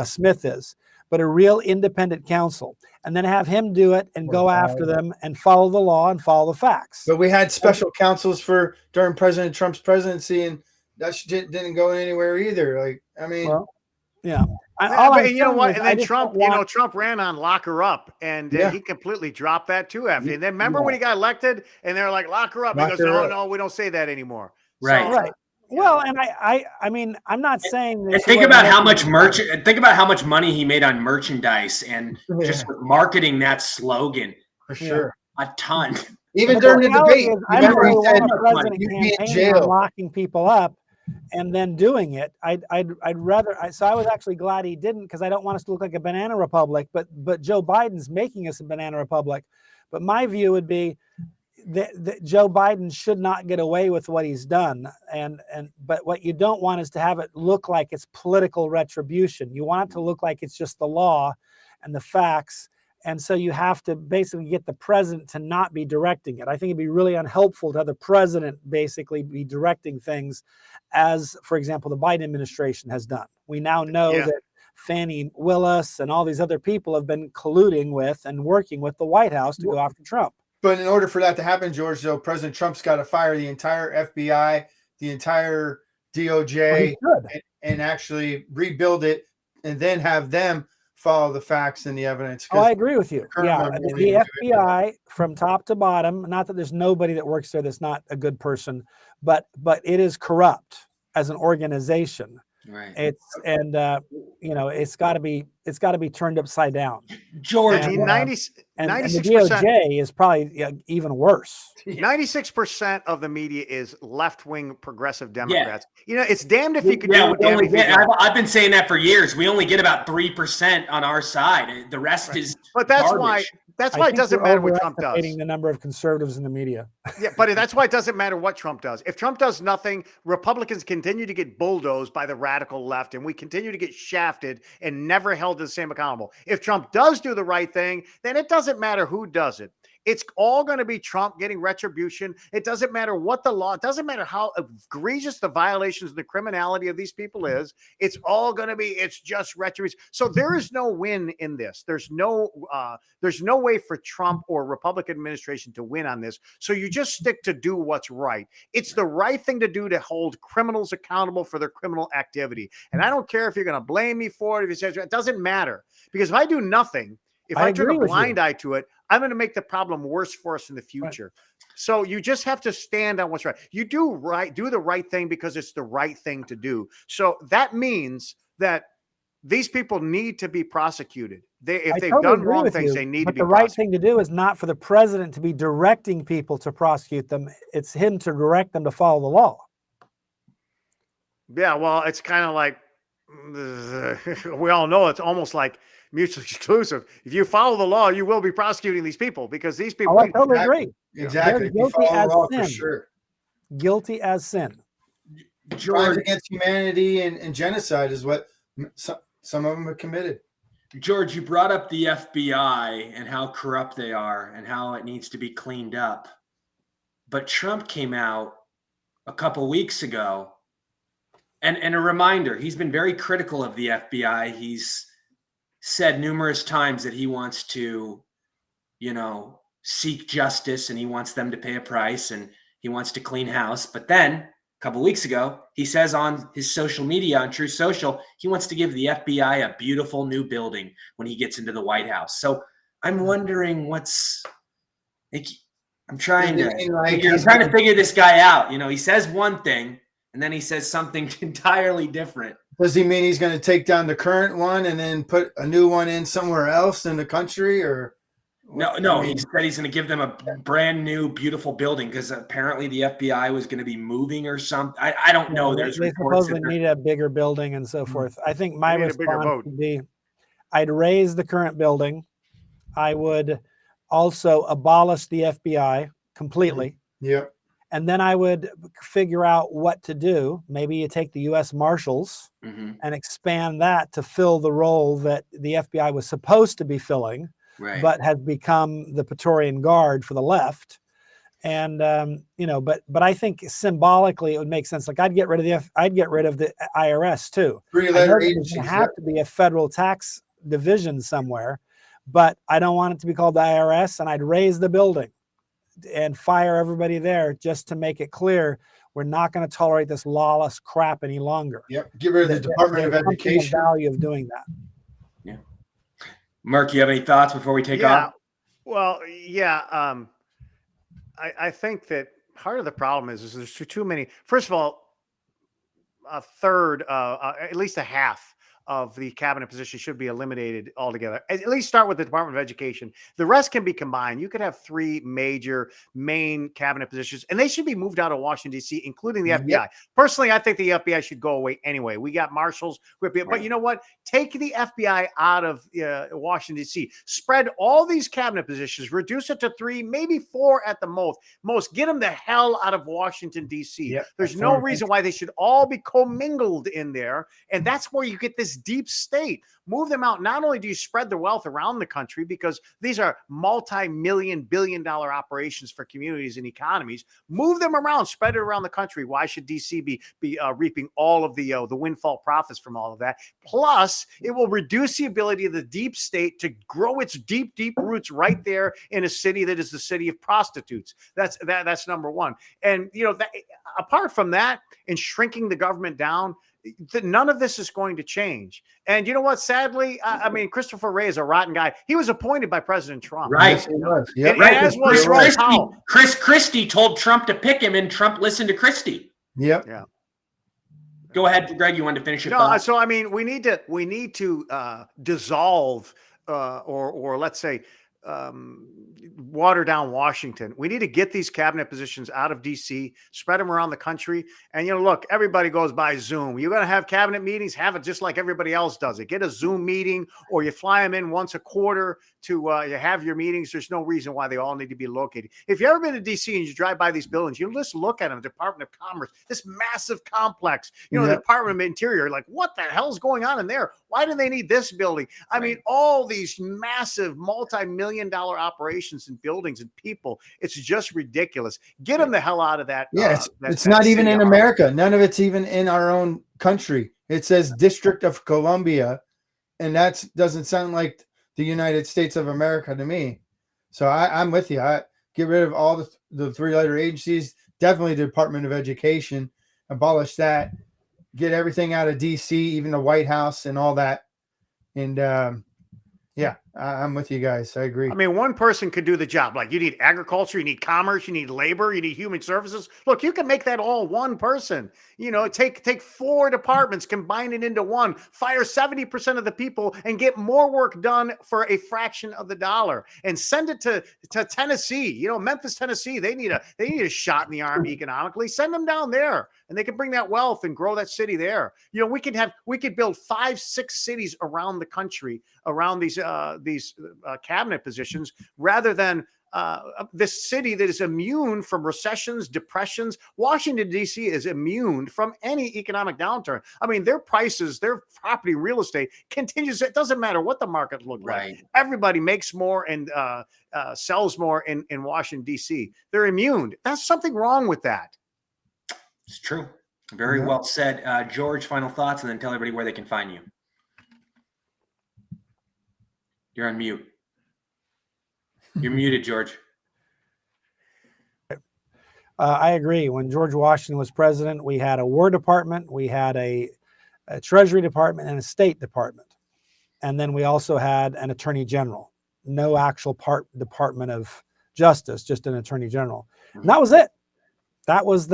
Smith is, but a real independent counsel. And then have him do it and go after them and follow the law and follow the facts. But we had special counsels during President Trump's presidency, and that didn't go anywhere either. Like, I mean, yeah. But you know what? And then Trump, Trump ran on lock her up, and he completely dropped that too after. And then remember when he got elected, and they're like, lock her up. He goes, no, we don't say that anymore. Right. Right. Well, and I mean, I'm not saying that. Think about how much think about how much money he made on merchandise and just with marketing that slogan. For sure. A ton. Even during the debate, I remember he said, "You'd be in jail, locking people up." And then doing it, I'd rather. So I was actually glad he didn't, because I don't want us to look like a banana republic. But Joe Biden's making us a banana republic. But my view would be that Joe Biden should not get away with what he's done. But what you don't want is to have it look like it's political retribution. You want it to look like it's just the law and the facts. And so you have to basically get the president to not be directing it. I think it'd be really unhelpful to have the president basically be directing things, as, for example, the Biden administration has done. We now know that Fannie Willis and all these other people have been colluding with and working with the White House to go after Trump. But in order for that to happen, George, though, President Trump's got to fire the entire FBI, the entire DOJ, and actually rebuild it, and then have them follow the facts and the evidence. Oh, I agree with you. Yeah, the FBI from top to bottom, not that there's nobody that works there that's not a good person, but it is corrupt as an organization. Right. It's got to be turned upside down. George, and the DOJ is probably even worse. 96% of the media is left-wing progressive Democrats. You know, it's damned if you could I've been saying that for years. We only get about 3% on our side. The rest is But that's garbage. That's why it doesn't matter what Trump does. The number of conservatives in the media. Yeah, but that's why it doesn't matter what Trump does. If Trump does nothing, Republicans continue to get bulldozed by the radical left, and we continue to get shafted and never held to the same accountable. If Trump does do the right thing, then it doesn't matter who does it. It's all going to be Trump getting retribution. It doesn't matter what the law, it doesn't matter how egregious the violations and the criminality of these people is. It's all going to be, it's just retribution. So there is no win in this. There's no way for Trump or Republican administration to win on this. So you just stick to do what's right. It's the right thing to do to hold criminals accountable for their criminal activity. And I don't care if you're going to blame me for it. If you say it doesn't matter, because if I do nothing, if I turn a blind eye to it, I'm going to make the problem worse for us in the future. Right. So you just have to stand on what's right. You do the right thing because it's the right thing to do. So that means that these people need to be prosecuted. If they've done wrong things, they need to be prosecuted. The right thing to do is not for the president to be directing people to prosecute them. It's him to direct them to follow the law. Yeah, well, it's kind of like, we all know it's almost like mutually exclusive. If you follow the law, you will be prosecuting these people, because these people. Oh, I totally agree. Exactly. Guilty as sin. For sure. Guilty as sin. Crimes against humanity and genocide is what some of them have committed. George, you brought up the FBI and how corrupt they are and how it needs to be cleaned up. But Trump came out a couple weeks ago, and a reminder, he's been very critical of the FBI. He's said numerous times that he wants to, seek justice and he wants them to pay a price and he wants to clean house. But then a couple weeks ago, he says on his social media, on True Social, he wants to give the FBI a beautiful new building when he gets into the White House. So I'm wondering what's like, I'm trying to figure this guy out. You know, he says one thing and then he says something entirely different. Does he mean he's going to take down the current one and then put a new one in somewhere else in the country, or? No, he said he's going to give them a brand new, beautiful building because apparently the FBI was going to be moving or something. I don't know. There's they reports supposedly needed a bigger building and so forth. I think my They need a bigger response boat. would be, I'd raise the current building. I would also abolish the FBI completely. Yep. And then I would figure out what to do. Maybe you take the U.S. Marshals and expand that to fill the role that the FBI was supposed to be filling, but has become the Praetorian Guard for the left. And but I think symbolically it would make sense. Like I'd get rid of the IRS too. Three-letter There's agencies. going to have to be a federal tax division somewhere, but I don't want it to be called the IRS. And I'd raise the building and fire everybody there just to make it clear we're not going to tolerate this lawless crap any longer. Yep. Get rid of the Department of Education. The value of doing that. Yeah. Mark, you have any thoughts before we take off? Well, yeah. I think that part of the problem is there's too many. First of all, a third, at least a half of the cabinet position should be eliminated altogether. At least start with the Department of Education. The rest can be combined. You could have three major main cabinet positions, and they should be moved out of Washington, D.C., including the FBI. Yep. Personally, I think the FBI should go away anyway. We got marshals, but you know what? Take the FBI out of Washington, D.C., spread all these cabinet positions, reduce it to 3, maybe 4 at the most. Get them the hell out of Washington, D.C. Yep. There's no reason why they should all be commingled in there, and that's where you get this deep state. Move them out. Not only do you spread the wealth around the country, because these are multi-million, billion-dollar operations for communities and economies, move them around, spread it around the country. Why should DC be reaping all of the windfall profits from all of that? Plus, it will reduce the ability of the deep state to grow its deep roots right there in a city that is the city of prostitutes. That's number one. And apart from that, and shrinking the government down, none of this is going to change. And you know what? Sadly, I mean, Christopher Wray is a rotten guy. He was appointed by President Trump. Right. Yes, he was. Yep. Right. As was Chris Christie told Trump to pick him, and Trump listened to Christie. Yep. Yeah. Go ahead, Greg. You wanted to finish your No, thought? so I mean, we need to dissolve or let's say water down Washington. We need to get these cabinet positions out of DC, spread them around the country. And, look, everybody goes by Zoom. You're going to have cabinet meetings, have it just like everybody else does it. Get a Zoom meeting, or you fly them in once a quarter to you have your meetings. There's no reason why they all need to be located. If you've ever been to DC and you drive by these buildings, you just look at them, Department of Commerce, this massive complex, the Department of Interior, like what the hell's going on in there? Why do they need this building? I mean, all these massive multi-million-dollar operations and buildings and people, it's just ridiculous. Get them the hell out of that. Yeah, it's not even in America. None of it's even in our own country. It says District of Columbia, and that doesn't sound like the United States of America to me. So I'm with you. I get rid of all the 3-letter agencies, definitely the Department of Education, abolish that, get everything out of DC, even the White House and all that. And I'm with you guys. I agree. I mean, one person could do the job. Like, you need agriculture, you need commerce, you need labor, you need human services. Look, you can make that all one person. Take 4 departments, combine it into one, fire 70% of the people, and get more work done for a fraction of the dollar, and send it to Tennessee. Memphis, Tennessee. They need a shot in the arm economically. Send them down there, and they can bring that wealth and grow that city there. We could build 5-6 cities around the country around these cabinet positions, rather than this city that is immune from recessions, depressions. Washington, D.C. is immune from any economic downturn. I mean, their prices, their property, real estate continues. It doesn't matter what the market looks like. Everybody makes more and sells more in Washington, D.C. They're immune. That's something wrong with that. It's true. Very well said. George, final thoughts, and then tell everybody where they can find you. You're on mute. You're muted, George. I agree. When George Washington was president, we had a War Department, we had a Treasury Department, and a State Department. And then we also had an Attorney General. No actual Department of Justice, just an Attorney General. And that was it. That was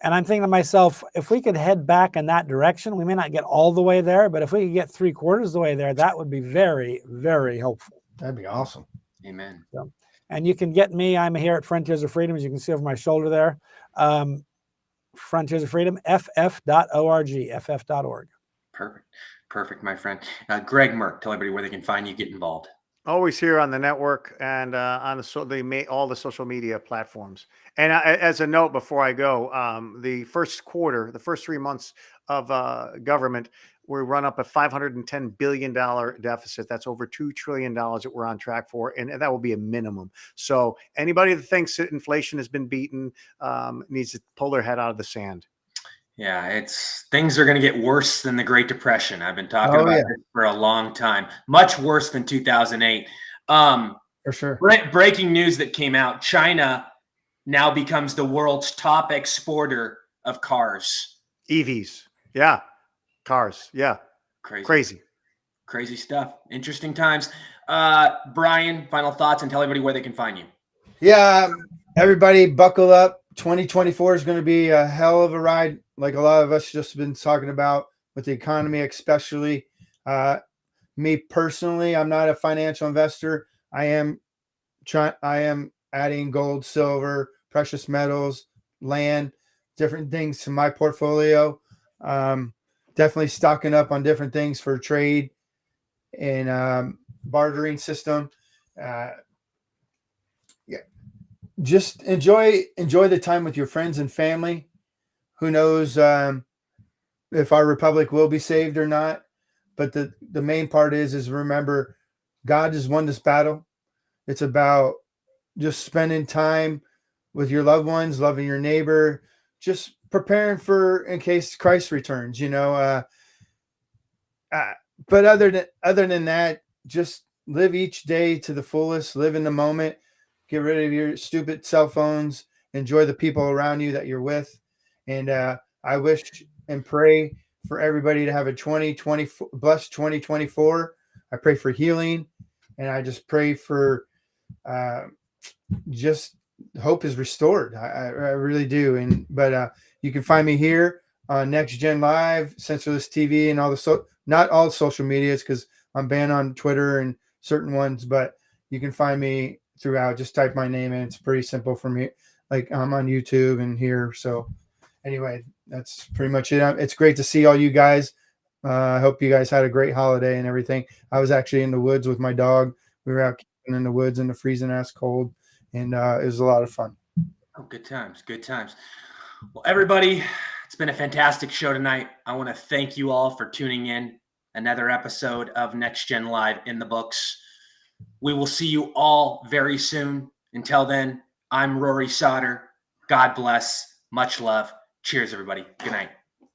and I'm thinking to myself, if we could head back in that direction, we may not get all the way there, but if we could get 3/4 of the way there, that would be very, very helpful. That'd be awesome. Amen. So, and you can get me. I'm here at Frontiers of Freedom, as you can see over my shoulder there. Frontiers of Freedom, ff.org, ff.org. Perfect, my friend. Greg Merck, tell everybody where they can find you, get involved. Always here on the network and on all the social media platforms. And as a note before I go, the first 3 months of government, we run up a $510 billion deficit. That's over $2 trillion that we're on track for. And that will be a minimum. So anybody that thinks that inflation has been beaten needs to pull their head out of the sand. Yeah, things are going to get worse than the Great Depression. I've been talking about this for a long time. Much worse than 2008. For sure. Breaking news that came out: China now becomes the world's top exporter of cars. EVs, yeah, cars, yeah, crazy stuff. Interesting times. Brian, final thoughts, and tell everybody where they can find you. Yeah, everybody, buckle up. 2024 is going to be a hell of a ride, like a lot of us just been talking about with the economy, especially. Me personally, I'm not a financial investor. I am adding gold, silver, precious metals, land, different things to my portfolio. Definitely stocking up on different things for trade and bartering system. Just enjoy the time with your friends and family. Who knows if our republic will be saved or not? But the main part is remember, God has won this battle. It's about just spending time with your loved ones, loving your neighbor, just preparing for in case Christ returns. But other than that, just live each day to the fullest. Live in the moment. Get rid of your stupid cell phones. Enjoy the people around you that you're with. And I wish and pray for everybody to have a blessed 2024. I pray for healing. And I just pray for just hope is restored. I really do. But you can find me here on NexGen Live, Censorless TV, and all not all social medias because I'm banned on Twitter and certain ones. But you can find me throughout. Just type my name in. It's pretty simple for me. Like I'm on YouTube and here. So anyway, that's pretty much it. It's great to see all you guys. I hope you guys had a great holiday and everything. I was actually in the woods with my dog. We were out camping in the woods in the freezing ass cold, and it was a lot of fun. Oh, good times. Well, everybody, it's been a fantastic show tonight. I want to thank you all for tuning in. Another episode of NexGen Live in the books. We will see you all very soon. Until then, I'm Rory Sauter. God bless. Much love. Cheers, everybody. Good night.